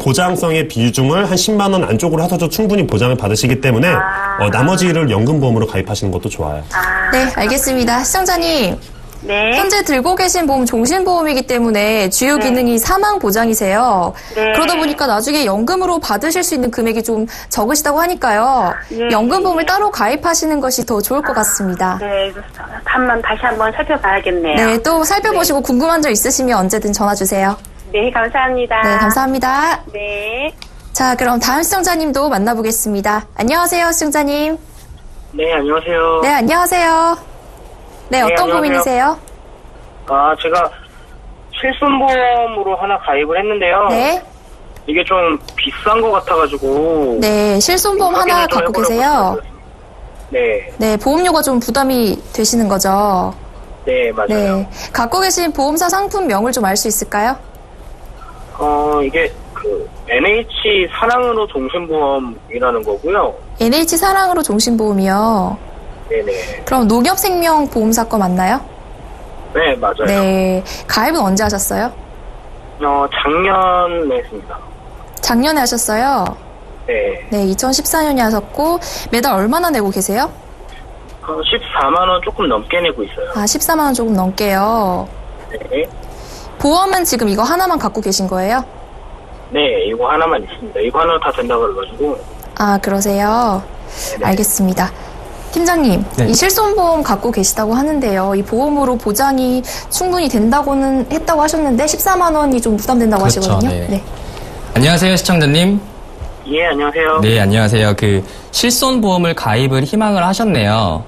[SPEAKER 4] 보장성의 비중을 한 10만 원 안쪽으로 하셔도 충분히 보장을 받으시기 때문에 나머지를 연금보험으로 가입하시는 것도 좋아요.
[SPEAKER 2] 네, 알겠습니다. 시청자님.
[SPEAKER 5] 네.
[SPEAKER 2] 현재 들고 계신 보험 종신보험이기 때문에 주요 기능이 사망 보장이세요.
[SPEAKER 5] 네.
[SPEAKER 2] 그러다 보니까 나중에 연금으로 받으실 수 있는 금액이 좀 적으시다고 하니까요.
[SPEAKER 5] 네.
[SPEAKER 2] 연금보험을 따로 가입하시는 것이 더 좋을 것 같습니다.
[SPEAKER 5] 네, 다시 한번 살펴봐야겠네요.
[SPEAKER 2] 네, 또 살펴보시고 궁금한 점 있으시면 언제든 전화 주세요.
[SPEAKER 5] 네, 감사합니다.
[SPEAKER 2] 네, 감사합니다.
[SPEAKER 5] 네.
[SPEAKER 2] 자, 그럼 다음 시청자님도 만나보겠습니다. 안녕하세요, 시청자님.
[SPEAKER 6] 네, 안녕하세요.
[SPEAKER 2] 네, 안녕하세요. 네, 어떤
[SPEAKER 6] 안녕하세요.
[SPEAKER 2] 고민이세요?
[SPEAKER 6] 제가 실손보험으로 하나 가입을 했는데요.
[SPEAKER 2] 네.
[SPEAKER 6] 이게 좀 비싼 것 같아가지고.
[SPEAKER 2] 네, 실손보험 하나
[SPEAKER 6] 확인을 좀
[SPEAKER 2] 갖고
[SPEAKER 6] 해보려고
[SPEAKER 2] 계세요.
[SPEAKER 6] 네,
[SPEAKER 2] 네, 보험료가 좀 부담이 되시는 거죠?
[SPEAKER 6] 네, 맞아요.
[SPEAKER 2] 네. 갖고 계신 보험사 상품명을 좀 알 수 있을까요?
[SPEAKER 6] 이게 NH 사랑으로 종신보험이라는 거고요.
[SPEAKER 2] NH 사랑으로 종신보험이요.
[SPEAKER 6] 네네.
[SPEAKER 2] 그럼 농협생명 보험사 거 맞나요?
[SPEAKER 6] 네, 맞아요.
[SPEAKER 2] 네. 가입은 언제 하셨어요?
[SPEAKER 6] 작년에 했습니다.
[SPEAKER 2] 작년에 하셨어요?
[SPEAKER 6] 네.
[SPEAKER 2] 네, 2014년에 하셨고 매달 얼마나 내고 계세요?
[SPEAKER 6] 14만원 조금 넘게 내고 있어요.
[SPEAKER 2] 14만 원 조금 넘게요.
[SPEAKER 6] 네.
[SPEAKER 2] 보험은 지금 이거 하나만 갖고 계신 거예요?
[SPEAKER 6] 네, 이거 하나만 있습니다. 이거 하나 다 된다고 그래가지고.
[SPEAKER 2] 그러세요?
[SPEAKER 6] 네네.
[SPEAKER 2] 알겠습니다. 팀장님,
[SPEAKER 3] 네.
[SPEAKER 2] 이 실손보험 갖고 계시다고 하는데요. 이 보험으로 보장이 충분히 된다고는 했다고 하셨는데 14만 원이 좀 부담된다고
[SPEAKER 3] 그렇죠,
[SPEAKER 2] 하시거든요.
[SPEAKER 3] 네. 안녕하세요, 시청자님.
[SPEAKER 6] 예, 안녕하세요.
[SPEAKER 3] 네, 안녕하세요. 실손보험을 가입을 희망을 하셨네요.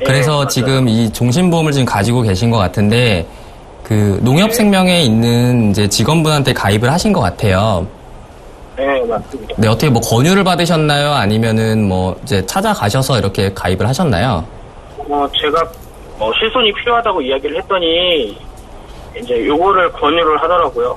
[SPEAKER 6] 네,
[SPEAKER 3] 그래서
[SPEAKER 6] 맞아요.
[SPEAKER 3] 지금 이 종신보험을 지금 가지고 계신 것 같은데, 농협생명에 있는 이제 직원분한테 가입을 하신 것 같아요.
[SPEAKER 6] 네, 맞습니다.
[SPEAKER 3] 네, 어떻게 권유를 받으셨나요? 아니면은 이제 찾아가셔서 이렇게 가입을 하셨나요?
[SPEAKER 6] 제가 실손이 필요하다고 이야기를 했더니 이제 요거를 권유를 하더라고요.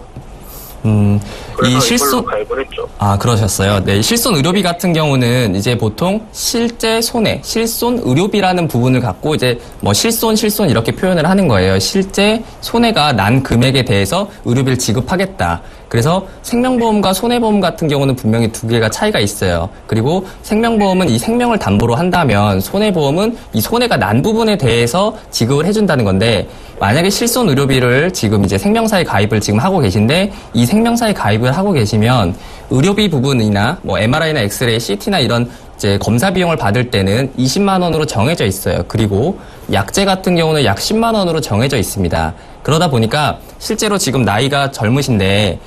[SPEAKER 6] 그래서
[SPEAKER 3] 이 실손
[SPEAKER 6] 이걸로 가입을 했죠.
[SPEAKER 3] 그러셨어요. 네, 실손 의료비 같은 경우는 이제 보통 실제 손해, 실손 의료비라는 부분을 갖고 이제 실손 이렇게 표현을 하는 거예요. 실제 손해가 난 금액에 대해서 의료비를 지급하겠다. 그래서 생명보험과 손해보험 같은 경우는 분명히 두 개가 차이가 있어요. 그리고 생명보험은 이 생명을 담보로 한다면 손해보험은 이 손해가 난 부분에 대해서 지급을 해준다는 건데, 만약에 실손 의료비를 지금 이제 생명사에 가입을 지금 하고 계신데, 이 생명사에 가입을 하고 계시면 의료비 부분이나 MRI나 엑스레이, CT나 이런 이제 검사 비용을 받을 때는 20만 원으로 정해져 있어요. 그리고 약제 같은 경우는 약 10만 원으로 정해져 있습니다. 그러다 보니까 실제로 지금 나이가 젊으신데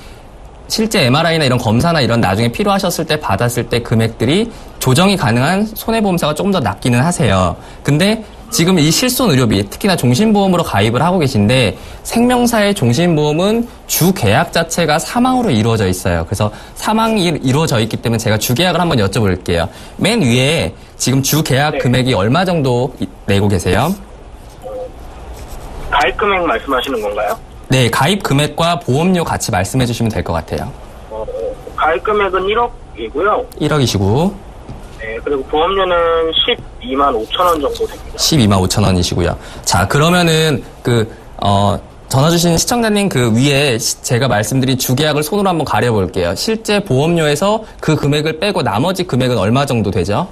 [SPEAKER 3] 실제 MRI나 이런 검사나 이런 나중에 필요하셨을 때 받았을 때 금액들이 조정이 가능한 손해보험사가 조금 더 낮기는 하세요. 근데 지금 이 실손 의료비, 특히나 종신보험으로 가입을 하고 계신데 생명사의 종신보험은 주계약 자체가 사망으로 이루어져 있어요. 그래서 사망이 이루어져 있기 때문에 제가 주계약을 한번 여쭤볼게요. 맨 위에 지금 주계약 금액이 얼마 정도 내고 계세요?
[SPEAKER 6] 가입 금액 말씀하시는 건가요?
[SPEAKER 3] 네, 가입 금액과 보험료 같이 말씀해 주시면 될 것 같아요.
[SPEAKER 6] 가입 금액은 1억이고요.
[SPEAKER 3] 1억이시고
[SPEAKER 6] 네, 그리고 보험료는 12만 5천 원 정도 됩니다.
[SPEAKER 3] 12만 5천 원이시고요. 자, 그러면은 전화 주신 시청자님 위에 제가 말씀드린 주계약을 손으로 한번 가려볼게요. 실제 보험료에서 그 금액을 빼고 나머지 금액은 얼마 정도 되죠?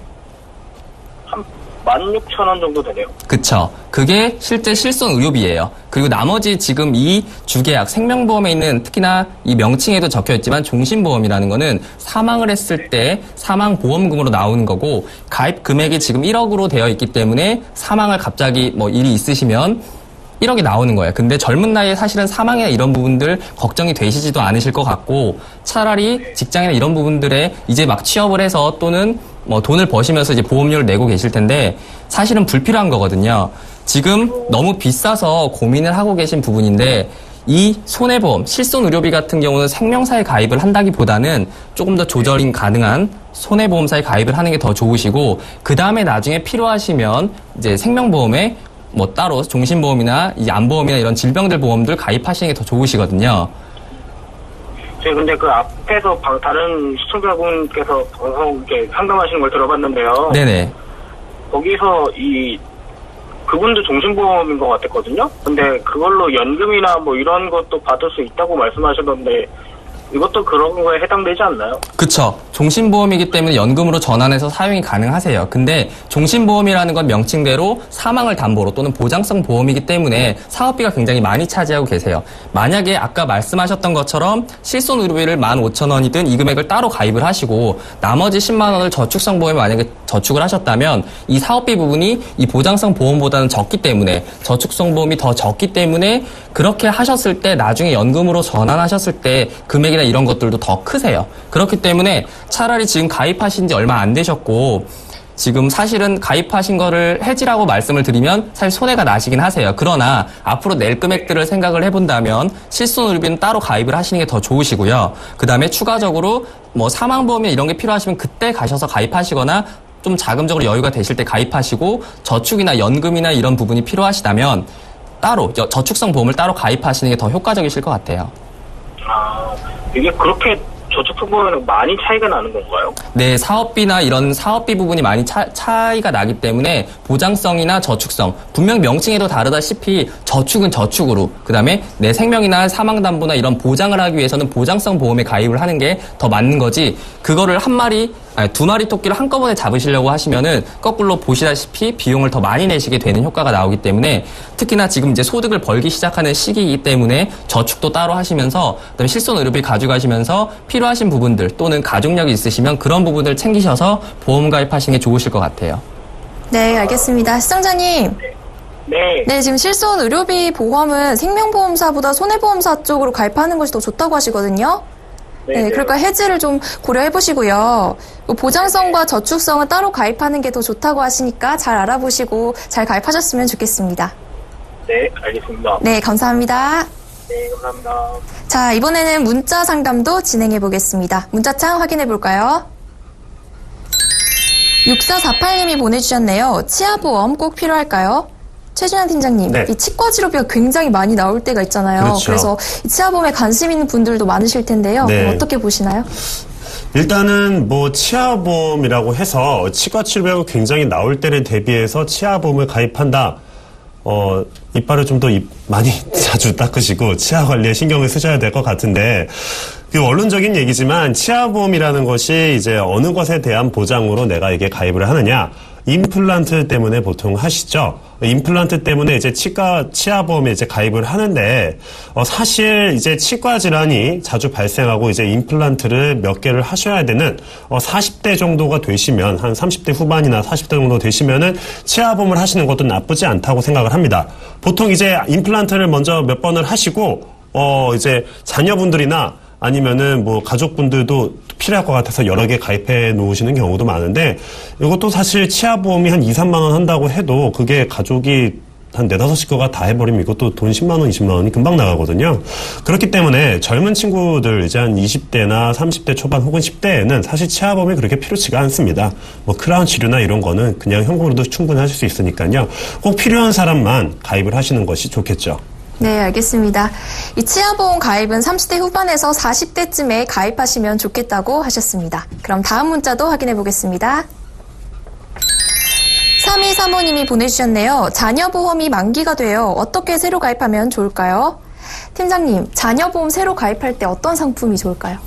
[SPEAKER 6] 한 16,000원 정도 되네요.
[SPEAKER 3] 그쵸. 그게 실제 실손 의료비예요. 그리고 나머지 지금 이 주계약, 생명보험에 있는 특히나 이 명칭에도 적혀있지만 종신보험이라는 거는 사망을 했을 때 사망보험금으로 나오는 거고, 가입 금액이 지금 1억으로 되어 있기 때문에 사망을 갑자기 일이 있으시면 1억이 나오는 거예요. 근데 젊은 나이에 사실은 사망이나 이런 부분들 걱정이 되시지도 않으실 것 같고, 차라리 직장이나 이런 부분들에 이제 막 취업을 해서 또는 돈을 버시면서 이제 보험료를 내고 계실 텐데 사실은 불필요한 거거든요. 지금 너무 비싸서 고민을 하고 계신 부분인데, 이 손해보험, 실손 의료비 같은 경우는 생명사에 가입을 한다기보다는 조금 더 조절이 가능한 손해보험사에 가입을 하는 게 더 좋으시고, 그 다음에 나중에 필요하시면 이제 생명보험에 따로 종신보험이나 이 암보험이나 이런 질병들 보험들 가입하시는 게 더 좋으시거든요.
[SPEAKER 6] 제가 근데 그 앞에서 다른 시청자분께서 방송 이렇게 상담하시는 걸 들어봤는데요.
[SPEAKER 3] 네네.
[SPEAKER 6] 거기서 그분도 종신보험인 것 같았거든요. 근데 그걸로 연금이나 이런 것도 받을 수 있다고 말씀하셨는데 이것도 그런 거에 해당되지 않나요?
[SPEAKER 3] 그쵸. 종신보험이기 때문에 연금으로 전환해서 사용이 가능하세요. 근데 종신보험이라는 건 명칭대로 사망을 담보로 또는 보장성 보험이기 때문에 사업비가 굉장히 많이 차지하고 계세요. 만약에 아까 말씀하셨던 것처럼 실손의료비를 15,000원이든 이 금액을 따로 가입을 하시고 나머지 10만 원을 저축성 보험에 만약에 저축을 하셨다면 이 사업비 부분이 이 보장성 보험보다는 적기 때문에 저축성 보험이 더 적기 때문에 그렇게 하셨을 때 나중에 연금으로 전환하셨을 때 금액이나 이런 것들도 더 크세요. 그렇기 때문에 차라리 지금 가입하신 지 얼마 안 되셨고 지금 사실은 가입하신 거를 해지라고 말씀을 드리면 사실 손해가 나시긴 하세요. 그러나 앞으로 낼 금액들을 생각을 해본다면 실손의료비는 따로 가입을 하시는 게 더 좋으시고요. 그 다음에 추가적으로 뭐 사망보험이나 이런 게 필요하시면 그때 가셔서 가입하시거나 좀 자금적으로 여유가 되실 때 가입하시고 저축이나 연금이나 이런 부분이 필요하시다면 따로 저축성 보험을 따로 가입하시는 게 더 효과적이실 것 같아요.
[SPEAKER 6] 아, 이게 그렇게 저축성 보험에는 많이 차이가 나는 건가요?
[SPEAKER 3] 네, 사업비나 이런 사업비 부분이 많이 차이가 나기 때문에 보장성이나 저축성, 분명 명칭에도 다르다시피 저축은 저축으로, 그 다음에 내 생명이나 사망담보나 이런 보장을 하기 위해서는 보장성 보험에 가입을 하는 게 더 맞는 거지, 그거를 두 마리 토끼를 한꺼번에 잡으시려고 하시면은 거꾸로 보시다시피 비용을 더 많이 내시게 되는 효과가 나오기 때문에 특히나 지금 이제 소득을 벌기 시작하는 시기이기 때문에 저축도 따로 하시면서 그다음에 실손의료비 가져가시면서 필요하신 부분들 또는 가족력이 있으시면 그런 부분을 챙기셔서 보험 가입하시는 게 좋으실 것 같아요.
[SPEAKER 2] 네, 알겠습니다. 시청자님. 네, 지금 실손의료비 보험은 생명보험사보다 손해보험사 쪽으로 가입하는 것이 더 좋다고 하시거든요. 네, 그러니까 해지를 좀 고려해 보시고요. 보장성과 저축성은 따로 가입하는 게 더 좋다고 하시니까 잘 알아보시고 잘 가입하셨으면 좋겠습니다.
[SPEAKER 6] 네, 알겠습니다.
[SPEAKER 2] 네, 감사합니다.
[SPEAKER 6] 네, 감사합니다.
[SPEAKER 2] 자, 이번에는 문자 상담도 진행해 보겠습니다. 문자창 확인해 볼까요? 6448님이 보내주셨네요. 치아보험 꼭 필요할까요? 최준환 팀장님,
[SPEAKER 4] 네.
[SPEAKER 2] 이 치과 치료비가 굉장히 많이 나올 때가 있잖아요.
[SPEAKER 4] 그렇죠.
[SPEAKER 2] 그래서 이 치아보험에 관심 있는 분들도 많으실 텐데요.
[SPEAKER 4] 네.
[SPEAKER 2] 어떻게 보시나요?
[SPEAKER 4] 일단은 뭐 치아보험이라고 해서 치과 치료비가 굉장히 나올 때를 대비해서 치아보험을 가입한다. 이빨을 좀 더 많이 자주 닦으시고 치아 관리에 신경을 쓰셔야 될 것 같은데, 그 원론적인 얘기지만 치아보험이라는 것이 이제 어느 것에 대한 보장으로 내가 이게 가입을 하느냐, 임플란트 때문에 보통 하시죠. 임플란트 때문에 이제 치아보험에 이제 가입을 하는데, 사실 이제 치과 질환이 자주 발생하고 이제 임플란트를 몇 개를 하셔야 되는, 40대 정도가 되시면, 한 30대 후반이나 40대 정도 되시면은 치아보험을 하시는 것도 나쁘지 않다고 생각을 합니다. 보통 이제 임플란트를 먼저 몇 번을 하시고, 이제 자녀분들이나 아니면은 뭐 가족분들도 필요할 것 같아서 여러 개 가입해 놓으시는 경우도 많은데, 이것도 사실 치아보험이 한 2, 3만 원 한다고 해도 그게 가족이 한 4, 5식구가 다 해버리면 이것도 돈 10만 원, 20만 원이 금방 나가거든요. 그렇기 때문에 젊은 친구들 이제 한 20대나 30대 초반 혹은 10대에는 사실 치아보험이 그렇게 필요치가 않습니다. 뭐 크라운 치료나 이런 거는 그냥 현금으로도 충분히 하실 수 있으니까요. 꼭 필요한 사람만 가입을 하시는 것이 좋겠죠.
[SPEAKER 2] 네, 알겠습니다. 이 치아보험 가입은 30대 후반에서 40대쯤에 가입하시면 좋겠다고 하셨습니다. 그럼 다음 문자도 확인해 보겠습니다. 3235님이 보내주셨네요. 자녀보험이 만기가 돼요. 어떻게 새로 가입하면 좋을까요? 팀장님, 자녀보험 새로 가입할 때 어떤 상품이 좋을까요?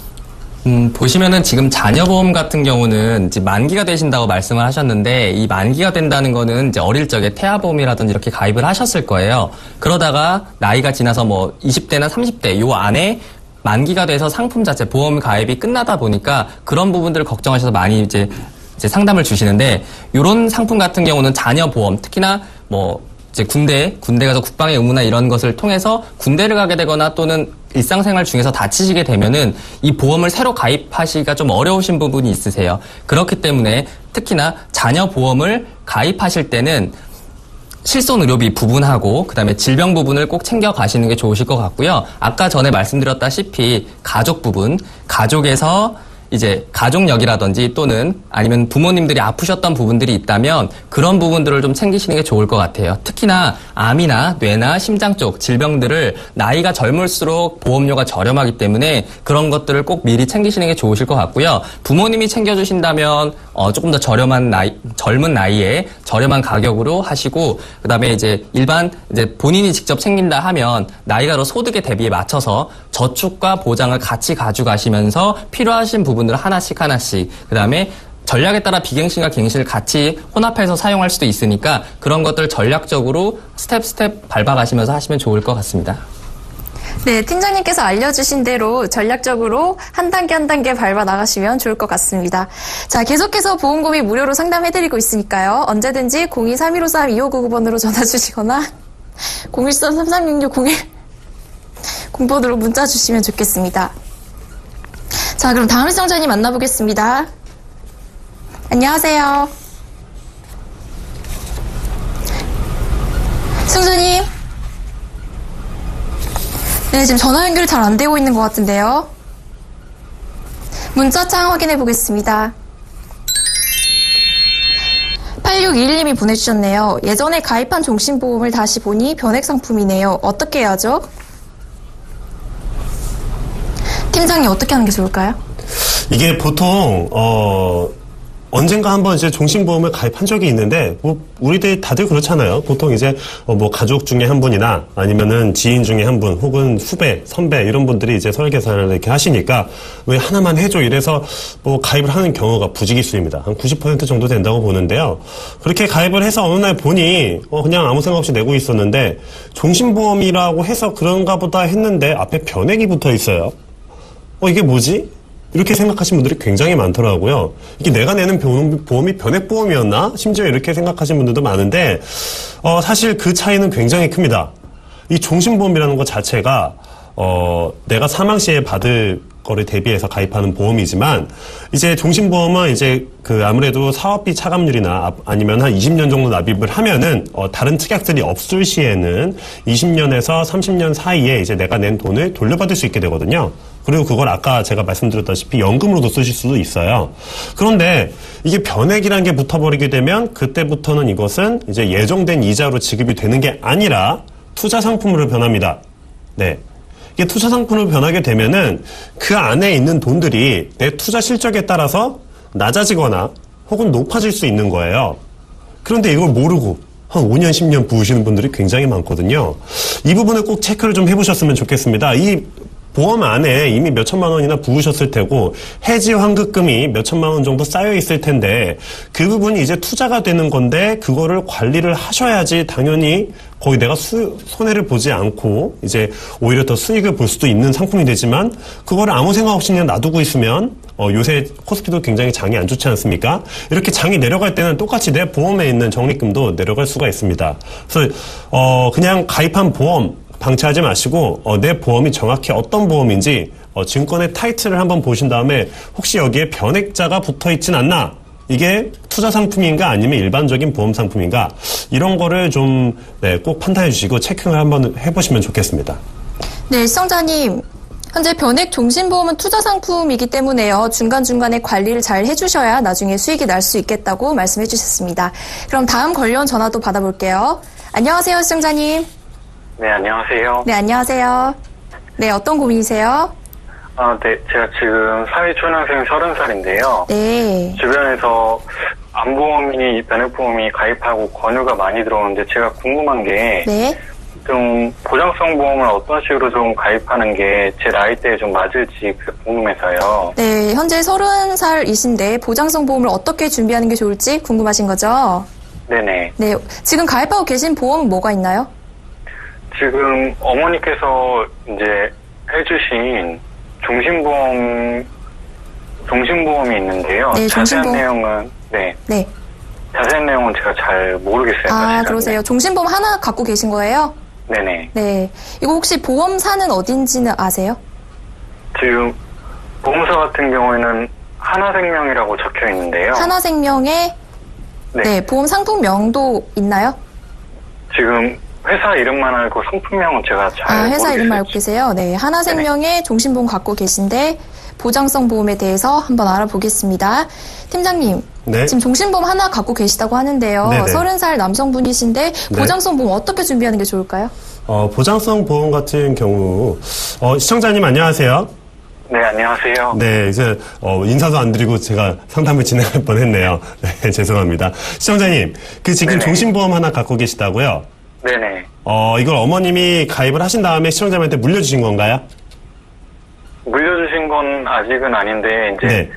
[SPEAKER 3] 보시면은 지금 자녀보험 같은 경우는 이제 만기가 되신다고 말씀을 하셨는데, 이 만기가 된다는 거는 이제 어릴 적에 태아보험이라든지 이렇게 가입을 하셨을 거예요. 그러다가 나이가 지나서 뭐 20대나 30대 요 안에 만기가 돼서 상품 자체 보험 가입이 끝나다 보니까 그런 부분들을 걱정하셔서 많이 이제 상담을 주시는데, 요런 상품 같은 경우는 자녀보험, 특히나 뭐 이제 군대 가서 국방의 의무나 이런 것을 통해서 군대를 가게 되거나 또는 일상생활 중에서 다치시게 되면은 이 보험을 새로 가입하시기가 좀 어려우신 부분이 있으세요. 그렇기 때문에 특히나 자녀보험을 가입하실 때는 실손의료비 부분하고 그다음에 질병 부분을 꼭 챙겨 가시는 게 좋으실 것 같고요. 아까 전에 말씀드렸다시피 가족 부분, 가족에서 이제 가족력이라든지 또는 아니면 부모님들이 아프셨던 부분들이 있다면 그런 부분들을 좀 챙기시는 게 좋을 것 같아요. 특히나 암이나 뇌나 심장 쪽 질병들을 나이가 젊을수록 보험료가 저렴하기 때문에 그런 것들을 꼭 미리 챙기시는 게 좋으실 것 같고요. 부모님이 챙겨주신다면 조금 더 젊은 나이에 저렴한 가격으로 하시고, 그다음에 이제 이제 본인이 직접 챙긴다 하면 나이가 더 소득의 대비에 맞춰서 저축과 보장을 같이 가져가시면서 필요하신 부분 부분들을 하나씩, 그 다음에 전략에 따라 비갱신과 갱신을 같이 혼합해서 사용할 수도 있으니까 그런 것들 전략적으로 스텝 밟아가시면서 하시면 좋을 것 같습니다.
[SPEAKER 2] 네, 팀장님께서 알려주신 대로 전략적으로 한 단계 밟아 나가시면 좋을 것 같습니다. 자, 계속해서 보험고민 무료로 상담해드리고 있으니까요. 언제든지 023153-2599번으로 전화 주시거나 013-3366-01 공번으로 문자 주시면 좋겠습니다. 자, 그럼 다음 시청자님 만나보겠습니다. 안녕하세요. 승주님. 네, 지금 전화 연결이 잘 안 되고 있는 것 같은데요. 문자창 확인해 보겠습니다. 8621님이 보내주셨네요. 예전에 가입한 종신보험을 다시 보니 변액 상품이네요. 어떻게 해야죠? 팀장님 어떻게 하는 게 좋을까요?
[SPEAKER 4] 이게 보통 언젠가 한번 이제 종신보험을 가입한 적이 있는데, 우리들 다들 그렇잖아요. 보통 이제, 가족 중에 한 분이나 아니면은 지인 중에 한 분, 혹은 후배, 선배, 이런 분들이 이제 설계사를 이렇게 하시니까, 왜 하나만 해줘? 이래서 가입을 하는 경우가 부지기수입니다. 한 90% 정도 된다고 보는데요. 그렇게 가입을 해서 어느 날 보니, 그냥 아무 생각 없이 내고 있었는데, 종신보험이라고 해서 그런가 보다 했는데, 앞에 변액이 붙어 있어요. 이게 뭐지? 이렇게 생각하시는 분들이 굉장히 많더라고요. 이게 내가 내는 보험이 변액보험이었나? 심지어 이렇게 생각하시는 분들도 많은데, 사실 그 차이는 굉장히 큽니다. 이 종신보험이라는 것 자체가, 내가 사망 시에 받을 거를 대비해서 가입하는 보험이지만, 이제 종신보험은 이제 아무래도 사업비 차감률이나 아니면 한 20년 정도 납입을 하면은, 다른 특약들이 없을 시에는 20년에서 30년 사이에 이제 내가 낸 돈을 돌려받을 수 있게 되거든요. 그리고 그걸 아까 제가 말씀드렸다시피 연금으로도 쓰실 수도 있어요. 그런데 이게 변액이라는 게 붙어버리게 되면 그때부터는 이것은 이제 예정된 이자로 지급이 되는 게 아니라 투자 상품으로 변합니다. 네. 이게 투자 상품으로 변하게 되면은 그 안에 있는 돈들이 내 투자 실적에 따라서 낮아지거나 혹은 높아질 수 있는 거예요. 그런데 이걸 모르고 한 5년, 10년 부으시는 분들이 굉장히 많거든요. 이 부분을 꼭 체크를 좀 해보셨으면 좋겠습니다. 이 보험 안에 이미 몇 천만 원이나 부으셨을 테고 해지 환급금이 몇 천만 원 정도 쌓여 있을 텐데 그 부분이 이제 투자가 되는 건데 그거를 관리를 하셔야지 당연히 거의 내가 손해를 보지 않고 이제 오히려 더 수익을 볼 수도 있는 상품이 되지만 그거를 아무 생각 없이 그냥 놔두고 있으면 요새 코스피도 굉장히 장이 안 좋지 않습니까? 이렇게 장이 내려갈 때는 똑같이 내 보험에 있는 적립금도 내려갈 수가 있습니다. 그래서 그냥 가입한 보험 방치하지 마시고 내 보험이 정확히 어떤 보험인지 증권의 타이틀을 한번 보신 다음에 혹시 여기에 변액자가 붙어있진 않나? 이게 투자 상품인가 아니면 일반적인 보험 상품인가? 이런 거를 좀 꼭 판단해 주시고 체크를 한번 해보시면 좋겠습니다.
[SPEAKER 2] 네, 시청자님. 현재 변액 종신보험은 투자 상품이기 때문에요. 중간중간에 관리를 잘 해주셔야 나중에 수익이 날 수 있겠다고 말씀해 주셨습니다. 그럼 다음 관련 전화도 받아볼게요. 안녕하세요, 시청자님.
[SPEAKER 6] 네, 안녕하세요.
[SPEAKER 2] 네, 안녕하세요. 네, 어떤 고민이세요?
[SPEAKER 6] 네, 제가 지금 사회초년생 30살인데요.
[SPEAKER 2] 네.
[SPEAKER 6] 주변에서 암보험이, 변액보험이 가입하고 권유가 많이 들어오는데 제가 궁금한 게
[SPEAKER 2] 네.
[SPEAKER 6] 좀 보장성 보험을 어떤 식으로 좀 가입하는 게 제 나이대에 좀 맞을지 궁금해서요.
[SPEAKER 2] 네, 현재 30살이신데 보장성 보험을 어떻게 준비하는 게 좋을지 궁금하신 거죠?
[SPEAKER 6] 네네.
[SPEAKER 2] 네, 지금 가입하고 계신 보험은 뭐가 있나요?
[SPEAKER 6] 지금 어머니께서 이제 해주신 종신보험이 있는데요.
[SPEAKER 2] 네,
[SPEAKER 6] 자세한 내용은
[SPEAKER 2] 네.
[SPEAKER 6] 자세한 내용은 제가 잘 모르겠어요. 사실은.
[SPEAKER 2] 그러세요. 종신보험 하나 갖고 계신 거예요?
[SPEAKER 6] 네네.
[SPEAKER 2] 네. 이거 혹시 보험사는 어딘지는 아세요?
[SPEAKER 6] 지금 보험사 같은 경우에는 하나생명이라고 적혀 있는데요.
[SPEAKER 2] 하나생명에 네, 보험 상품명도 있나요?
[SPEAKER 6] 지금 회사 이름만 알고 상품명은 제가 잘 모르겠어요.
[SPEAKER 2] 회사 이름 알고 계세요? 네. 하나생명에 종신보험 갖고 계신데 보장성 보험에 대해서 한번 알아보겠습니다. 팀장님.
[SPEAKER 4] 네.
[SPEAKER 2] 지금 종신보험 하나 갖고 계시다고 하는데요.
[SPEAKER 4] 네네.
[SPEAKER 2] 30살 남성분이신데 보장성 보험 어떻게 준비하는 게 좋을까요?
[SPEAKER 4] 보장성 보험 같은 경우 시청자님 안녕하세요.
[SPEAKER 6] 네, 안녕하세요.
[SPEAKER 4] 네, 이제 인사도 안 드리고 제가 상담을 진행할 뻔했네요. 네, 죄송합니다. 시청자님, 지금
[SPEAKER 6] 네네.
[SPEAKER 4] 종신보험 하나 갖고 계시다고요?
[SPEAKER 6] 네네.
[SPEAKER 4] 이걸 어머님이 가입을 하신 다음에 시청자님한테 물려주신 건가요?
[SPEAKER 6] 물려주신 건
[SPEAKER 7] 건 아직은 아닌데, 이제,
[SPEAKER 4] 네.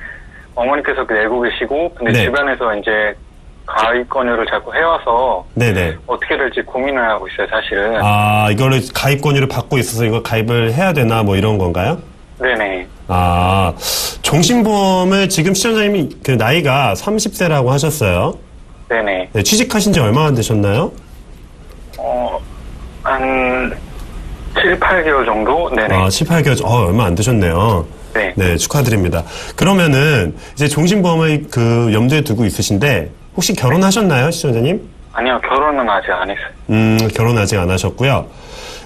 [SPEAKER 7] 어머니께서 내고 계시고, 근데
[SPEAKER 4] 네.
[SPEAKER 7] 주변에서 이제, 가입 권유를 자꾸 해와서,
[SPEAKER 4] 네네.
[SPEAKER 7] 어떻게 될지 고민을 하고 있어요, 사실은.
[SPEAKER 4] 아, 이거를 가입 권유를 받고 있어서 이거 가입을 해야 되나 뭐 이런 건가요?
[SPEAKER 7] 네네.
[SPEAKER 4] 아, 종신보험을 지금 시청자님이 그 나이가 30세라고 하셨어요.
[SPEAKER 7] 네네.
[SPEAKER 4] 네, 취직하신 지 얼마나 되셨나요?
[SPEAKER 7] 한 7, 8개월 정도? 네네.
[SPEAKER 4] 아, 7, 8개월, 얼마 안 되셨네요.
[SPEAKER 7] 네.
[SPEAKER 4] 네, 축하드립니다. 그러면은 이제 종신보험을 그 염두에 두고 있으신데 혹시 결혼하셨나요, 시청자님?
[SPEAKER 7] 아니요, 결혼은 아직 안 했어요.
[SPEAKER 4] 결혼 아직 안 하셨고요.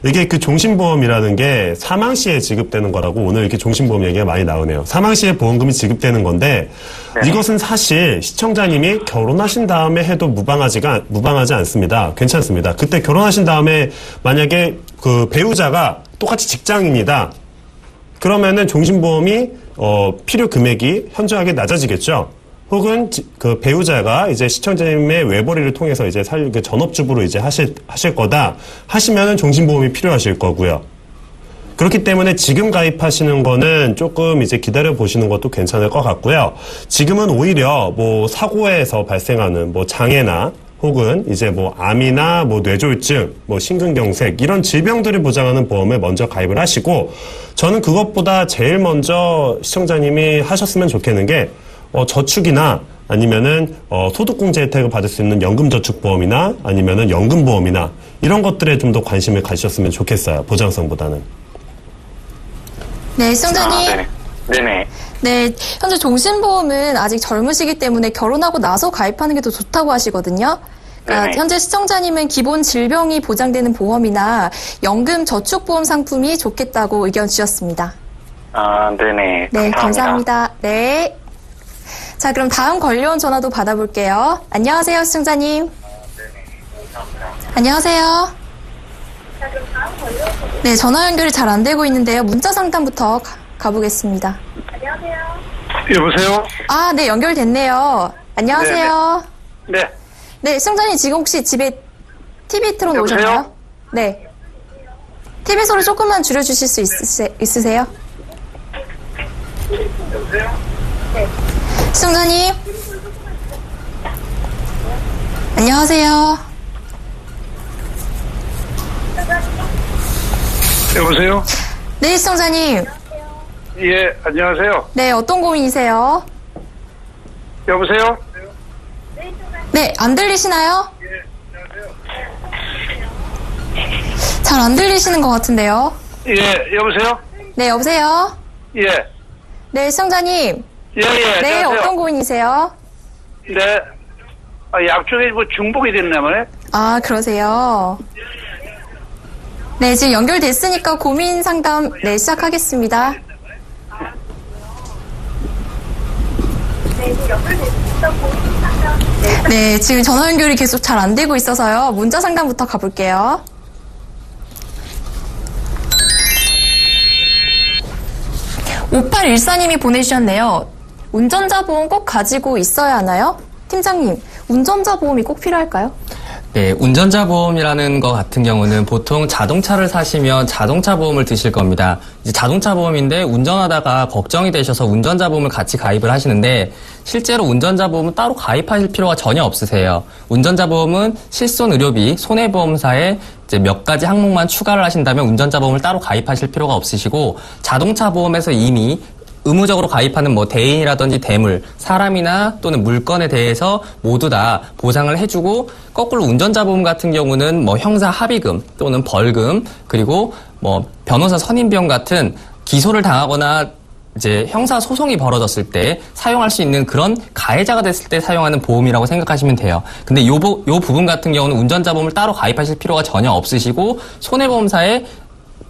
[SPEAKER 4] 이게 그 종신보험이라는 게 사망 시에 지급되는 거라고 오늘 이렇게 종신보험 얘기가 많이 나오네요. 사망 시에 보험금이 지급되는 건데
[SPEAKER 7] 네.
[SPEAKER 4] 이것은 사실 시청자님이 결혼하신 다음에 해도 무방하지 않습니다. 괜찮습니다. 그때 결혼하신 다음에 만약에 그 배우자가 똑같이 직장인이다. 그러면은 종신보험이 필요 금액이 현저하게 낮아지겠죠. 혹은 그 배우자가 이제 시청자님의 외벌이를 통해서 이제 그 전업주부로 이제 하실 거다 하시면은 종신보험이 필요하실 거고요. 그렇기 때문에 지금 가입하시는 거는 조금 이제 기다려 보시는 것도 괜찮을 것 같고요. 지금은 오히려 뭐 사고에서 발생하는 뭐 장애나 혹은 이제 뭐 암이나 뭐 뇌졸중, 뭐 심근경색 이런 질병들을 보장하는 보험에 먼저 가입을 하시고 저는 그것보다 제일 먼저 시청자님이 하셨으면 좋겠는 게 저축이나 아니면은 소득공제 혜택을 받을 수 있는 연금저축보험이나 아니면은 연금보험이나 이런 것들에 좀 더 관심을 가지셨으면 좋겠어요. 보장성보다는.
[SPEAKER 2] 네, 시청자님.
[SPEAKER 7] 네네.
[SPEAKER 2] 네, 현재 종신보험은 아직 젊으시기 때문에 결혼하고 나서 가입하는 게 더 좋다고 하시거든요. 그러니까 현재 시청자님은 기본 질병이 보장되는 보험이나 연금 저축보험 상품이 좋겠다고 의견 주셨습니다.
[SPEAKER 7] 아, 네네.
[SPEAKER 2] 네, 감사합니다. 네. 자, 그럼 다음 관련 전화도 받아볼게요. 안녕하세요, 시청자님. 안녕하세요. 네, 전화 연결이 잘 안 되고 있는데요. 문자 상담부터 가보겠습니다.
[SPEAKER 6] 여보세요?
[SPEAKER 2] 아, 네, 연결됐네요. 안녕하세요.
[SPEAKER 6] 네.
[SPEAKER 2] 네, 시청자님 지금 혹시 집에 TV 틀어놓으셨나요? 네. TV 소리 조금만 줄여주실 수 있으세요?
[SPEAKER 6] 여보세요?
[SPEAKER 2] 네. 시청자님. 안녕하세요.
[SPEAKER 6] 여보세요?
[SPEAKER 2] 네, 시청자님.
[SPEAKER 6] 예, 안녕하세요.
[SPEAKER 2] 네, 어떤 고민이세요?
[SPEAKER 6] 여보세요?
[SPEAKER 2] 네, 안 들리시나요? 잘 안 들리시는 것 같은데요.
[SPEAKER 6] 예, 여보세요?
[SPEAKER 2] 네, 여보세요?
[SPEAKER 6] 예.
[SPEAKER 2] 네, 시청자님.
[SPEAKER 6] 예,
[SPEAKER 2] 네,
[SPEAKER 6] 안녕하세요.
[SPEAKER 2] 어떤 고민이세요?
[SPEAKER 6] 네. 약쪽에 뭐 중복이 됐나 보네?
[SPEAKER 2] 아, 그러세요. 네, 지금 연결됐으니까 고민 상담, 네, 시작하겠습니다. 네, 지금 전화 연결이 계속 잘 안 되고 있어서요. 문자 상담부터 가볼게요. (5814님이) 보내주셨네요. 운전자 보험 꼭 가지고 있어야 하나요? 팀장님, 운전자 보험이 꼭 필요할까요?
[SPEAKER 3] 네, 운전자 보험이라는 것 같은 경우는 보통 자동차를 사시면 자동차 보험을 드실 겁니다. 이제 자동차 보험인데 운전하다가 걱정이 되셔서 운전자 보험을 같이 가입을 하시는데 실제로 운전자 보험은 따로 가입하실 필요가 전혀 없으세요. 운전자 보험은 실손 의료비, 손해보험사에 이제 몇 가지 항목만 추가를 하신다면 운전자 보험을 따로 가입하실 필요가 없으시고 자동차 보험에서 이미 의무적으로 가입하는 뭐 대인이라든지 대물, 사람이나 또는 물건에 대해서 모두 다 보상을 해주고 거꾸로 운전자 보험 같은 경우는 뭐 형사 합의금 또는 벌금 그리고 뭐 변호사 선임비용 같은 기소를 당하거나 이제 형사 소송이 벌어졌을 때 사용할 수 있는 그런 가해자가 됐을 때 사용하는 보험이라고 생각하시면 돼요. 근데 요 부분 같은 경우는 운전자 보험을 따로 가입하실 필요가 전혀 없으시고 손해보험사에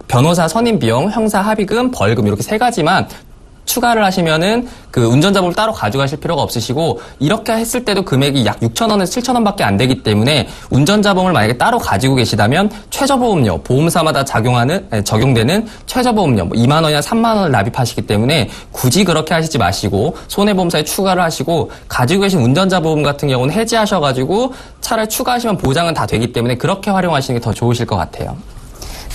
[SPEAKER 3] 변호사 선임비용, 형사 합의금, 벌금 이렇게 세 가지만 추가를 하시면은 그 운전자 보험을 따로 가져가실 필요가 없으시고 이렇게 했을 때도 금액이 약 6,000원에서 7,000원밖에 안 되기 때문에 운전자 보험을 만약에 따로 가지고 계시다면 최저보험료, 보험사마다 적용되는 최저보험료 2만 원이나 3만 원을 납입하시기 때문에 굳이 그렇게 하시지 마시고 손해보험사에 추가를 하시고 가지고 계신 운전자 보험 같은 경우는 해지하셔가지고 차를 추가하시면 보장은 다 되기 때문에 그렇게 활용하시는 게 더 좋으실 것 같아요.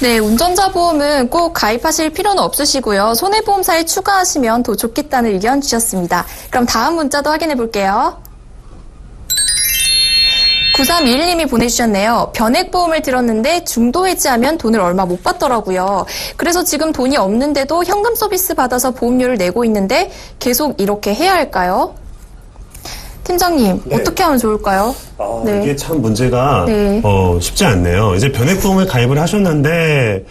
[SPEAKER 2] 네, 운전자 보험은 꼭 가입하실 필요는 없으시고요. 손해보험사에 추가하시면 더 좋겠다는 의견 주셨습니다. 그럼 다음 문자도 확인해 볼게요. 9321님이 보내주셨네요. 변액보험을 들었는데 중도 해지하면 돈을 얼마 못 받더라고요. 그래서 지금 돈이 없는데도 현금 서비스 받아서 보험료를 내고 있는데 계속 이렇게 해야 할까요? 팀장님,
[SPEAKER 4] 네.
[SPEAKER 2] 어떻게 하면 좋을까요? 네.
[SPEAKER 4] 이게 참 문제가
[SPEAKER 2] 네.
[SPEAKER 4] 쉽지 않네요. 이제 변액보험을 가입을 하셨는데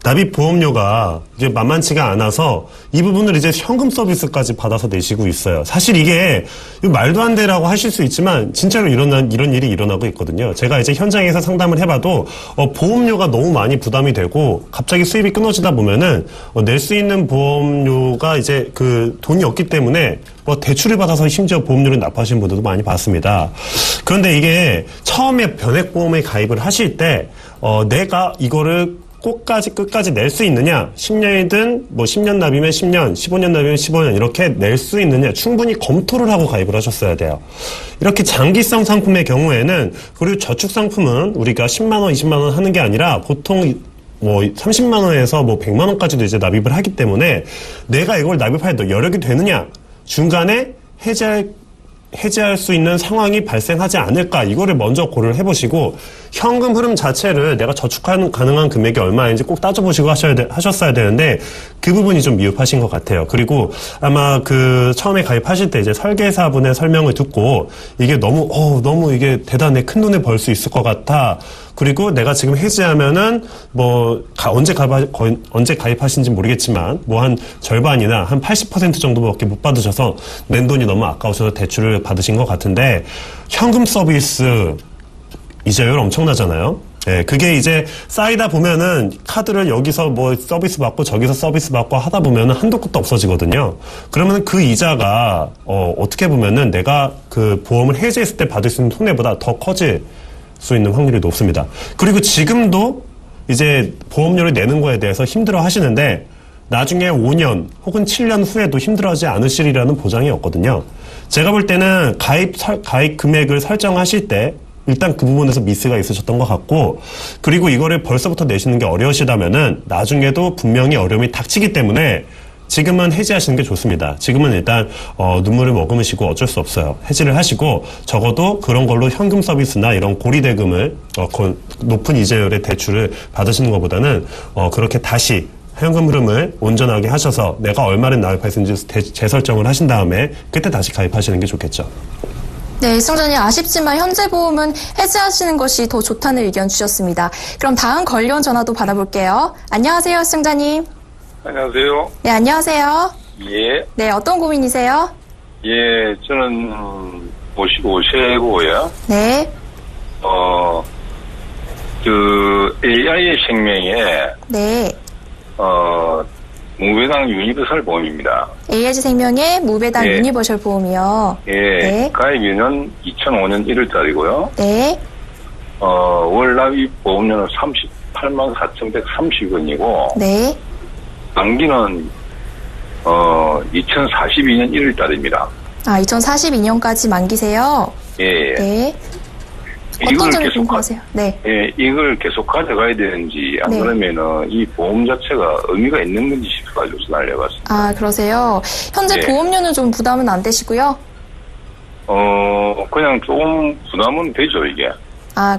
[SPEAKER 4] 납입 보험료가 이게 만만치가 않아서 이 부분을 이제 현금 서비스까지 받아서 내시고 있어요. 사실 이게 말도 안 되라고 하실 수 있지만 진짜로 이런 일이 일어나고 있거든요. 제가 이제 현장에서 상담을 해봐도 보험료가 너무 많이 부담이 되고 갑자기 수입이 끊어지다 보면은 낼 수 있는 보험료가 이제 돈이 없기 때문에 대출을 받아서 심지어 보험료를 납부하시는 분들도 많이 봤습니다. 그런데 이게 처음에 변액보험에 가입을 하실 때 내가 이거를 끝까지 낼 수 있느냐, 10년이든 10년 납이면 10년, 15년 납이면 15년 이렇게 낼 수 있느냐 충분히 검토를 하고 가입을 하셨어야 돼요. 이렇게 장기성 상품의 경우에는 그리고 저축 상품은 우리가 10만 원, 20만 원 하는 게 아니라 보통 30만 원에서 100만 원까지도 이제 납입을 하기 때문에 내가 이걸 납입할 여력이 되느냐, 중간에 해지할 수 있는 상황이 발생하지 않을까 이거를 먼저 고려를 해보시고 현금 흐름 자체를 내가 저축하는 가능한 금액이 얼마인지 꼭 따져보시고 하셨어야 되는데 그 부분이 좀 미흡하신 것 같아요. 그리고 아마 처음에 가입하실 때 이제 설계사분의 설명을 듣고 이게 너무 이게 대단해 큰 돈을 벌 수 있을 것 같아. 그리고 내가 지금 해지하면은 언제 가입하신지 모르겠지만 한 절반이나 한 80% 정도밖에 못 받으셔서 낸 돈이 너무 아까우셔서 대출을 받으신 것 같은데 현금 서비스 이자율 엄청나잖아요. 예, 그게 이제 쌓이다 보면은 카드를 여기서 서비스 받고 저기서 서비스 받고 하다 보면은 한도 끝도 없어지거든요. 그러면 그 이자가 어떻게 보면은 내가 보험을 해지했을 때 받을 수 있는 손해보다 더 커질 수 있는 확률이 높습니다. 그리고 지금도 이제 보험료를 내는 거에 대해서 힘들어 하시는데 나중에 5년 혹은 7년 후에도 힘들어하지 않으시리라는 보장이 없거든요. 제가 볼 때는 가입 금액을 설정하실 때 일단 그 부분에서 미스가 있으셨던 것 같고 그리고 이거를 벌써부터 내시는 게 어려우시다면은 나중에도 분명히 어려움이 닥치기 때문에 지금은 해지하시는 게 좋습니다. 지금은 일단 눈물을 머금으시고 어쩔 수 없어요. 해지를 하시고 적어도 그런 걸로 현금 서비스나 이런 고리대금을 높은 이자율의 대출을 받으시는 것보다는 그렇게 다시 현금 흐름을 온전하게 하셔서 내가 얼마를 납입할 수 있는지 재설정을 하신 다음에 그때 다시 가입하시는 게 좋겠죠.
[SPEAKER 2] 네, 시청자님 아쉽지만 현재 보험은 해지하시는 것이 더 좋다는 의견 주셨습니다. 그럼 다음 관련 전화도 받아볼게요. 안녕하세요, 시청자님.
[SPEAKER 7] 안녕하세요.
[SPEAKER 2] 네, 안녕하세요.
[SPEAKER 7] 예.
[SPEAKER 2] 네, 어떤 고민이세요?
[SPEAKER 7] 예, 저는 55세고요.
[SPEAKER 2] 네.
[SPEAKER 7] AI 생명에
[SPEAKER 2] 네.
[SPEAKER 7] 무배당 유니버설 보험입니다.
[SPEAKER 2] AI생명의 무배당
[SPEAKER 7] 예.
[SPEAKER 2] 유니버설 보험이요.
[SPEAKER 7] 예.
[SPEAKER 2] 네.
[SPEAKER 7] 가입일은 2005년 1월달이고요.
[SPEAKER 2] 네.
[SPEAKER 7] 월 납입 보험료는 38만 4,130원이고.
[SPEAKER 2] 네.
[SPEAKER 7] 만기는 2042년 1월달입니다.
[SPEAKER 2] 2042년까지 만기세요?
[SPEAKER 7] 예.
[SPEAKER 2] 네. 어떤 점이 궁금하세요? 네.
[SPEAKER 7] 예, 이걸 계속 가져가야 되는지 안
[SPEAKER 2] 네.
[SPEAKER 7] 그러면은 이 보험 자체가 의미가 있는 건지 싶어가지고 전화를
[SPEAKER 2] 그러세요. 현재
[SPEAKER 7] 네.
[SPEAKER 2] 보험료는 좀 부담은 안 되시고요?
[SPEAKER 7] 그냥 조금 부담은 되죠, 이게.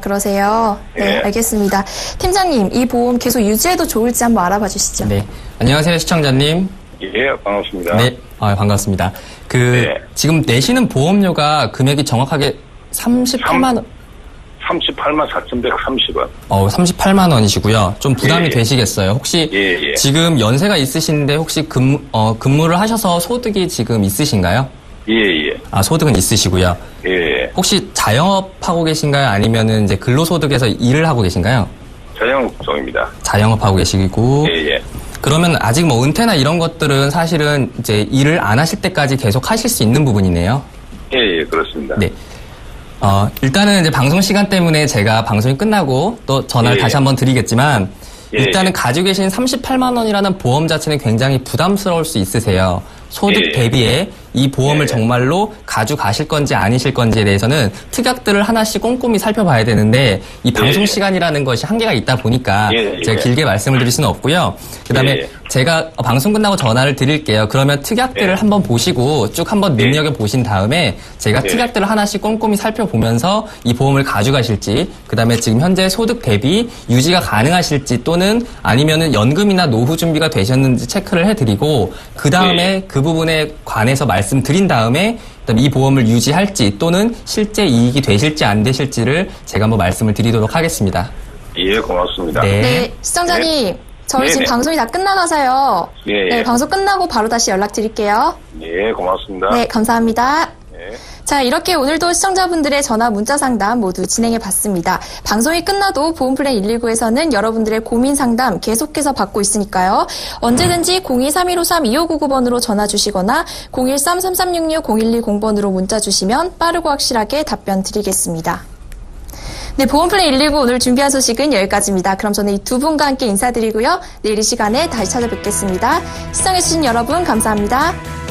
[SPEAKER 2] 그러세요. 네,
[SPEAKER 7] 예.
[SPEAKER 2] 알겠습니다. 팀장님, 이 보험 계속 유지해도 좋을지 한번 알아봐 주시죠.
[SPEAKER 3] 네. 안녕하세요, 시청자님.
[SPEAKER 7] 예, 반갑습니다.
[SPEAKER 3] 네. 반갑습니다.
[SPEAKER 7] 네.
[SPEAKER 3] 지금 내시는 보험료가 금액이 정확하게 38만 원.
[SPEAKER 7] 38만 4,130원.
[SPEAKER 3] 38만 원이시고요. 좀 부담이
[SPEAKER 7] 예.
[SPEAKER 3] 되시겠어요. 혹시
[SPEAKER 7] 예.
[SPEAKER 3] 지금 연세가 있으신데 혹시 근무를 하셔서 소득이 지금 있으신가요?
[SPEAKER 7] 예.
[SPEAKER 3] 소득은 있으시고요.
[SPEAKER 7] 예.
[SPEAKER 3] 혹시 자영업하고 계신가요? 아니면은 이제 근로소득에서 일을 하고 계신가요?
[SPEAKER 7] 자영업 쪽입니다.
[SPEAKER 3] 자영업하고 계시고.
[SPEAKER 7] 예.
[SPEAKER 3] 그러면 아직 은퇴나 이런 것들은 사실은 이제 일을 안 하실 때까지 계속 하실 수 있는 부분이네요.
[SPEAKER 7] 예, 그렇습니다.
[SPEAKER 3] 네. 일단은 이제 방송 시간 때문에 제가 방송이 끝나고 또 전화를 다시 한번 드리겠지만 일단은 가지고 계신 38만 원이라는 보험 자체는 굉장히 부담스러울 수 있으세요. 소득 대비에 이 보험을
[SPEAKER 7] 네.
[SPEAKER 3] 정말로 가져가실 건지 아니실 건지에 대해서는 특약들을 하나씩 꼼꼼히 살펴봐야 되는데 이 방송 시간이라는 것이 한계가 있다 보니까 제가 길게 말씀을 드릴 수는 없고요. 그다음에 제가 방송 끝나고 전화를 드릴게요. 그러면 특약들을 한번 보시고 쭉 한번 눈여겨보신 다음에 제가 특약들을 하나씩 꼼꼼히 살펴보면서 이 보험을 가져가실지 그다음에 지금 현재 소득 대비 유지가 가능하실지 또는 아니면은 연금이나 노후 준비가 되셨는지 체크를 해드리고 그다음에 그 부분에 관해서 말씀드린 다음에 그다음에 이 보험을 유지할지 또는 실제 이익이 되실지 안 되실지를 제가 한번 말씀을 드리도록 하겠습니다.
[SPEAKER 7] 예, 고맙습니다.
[SPEAKER 2] 네, 시청자님. 저희 지금 방송이 다 끝나가서요. 네, 방송 끝나고 바로 다시 연락드릴게요.
[SPEAKER 7] 예, 고맙습니다.
[SPEAKER 2] 네, 감사합니다.
[SPEAKER 7] 네.
[SPEAKER 2] 자, 이렇게 오늘도 시청자분들의 전화 문자 상담 모두 진행해봤습니다. 방송이 끝나도 보험플랜 119에서는 여러분들의 고민 상담 계속해서 받고 있으니까요. 언제든지 02-3153-2599번으로 전화 주시거나 013-3366-0110번으로 문자 주시면 빠르고 확실하게 답변 드리겠습니다. 네, 보험플랜 119 오늘 준비한 소식은 여기까지입니다. 그럼 저는 이 두 분과 함께 인사드리고요. 내일 이 시간에 다시 찾아뵙겠습니다. 시청해주신 여러분 감사합니다.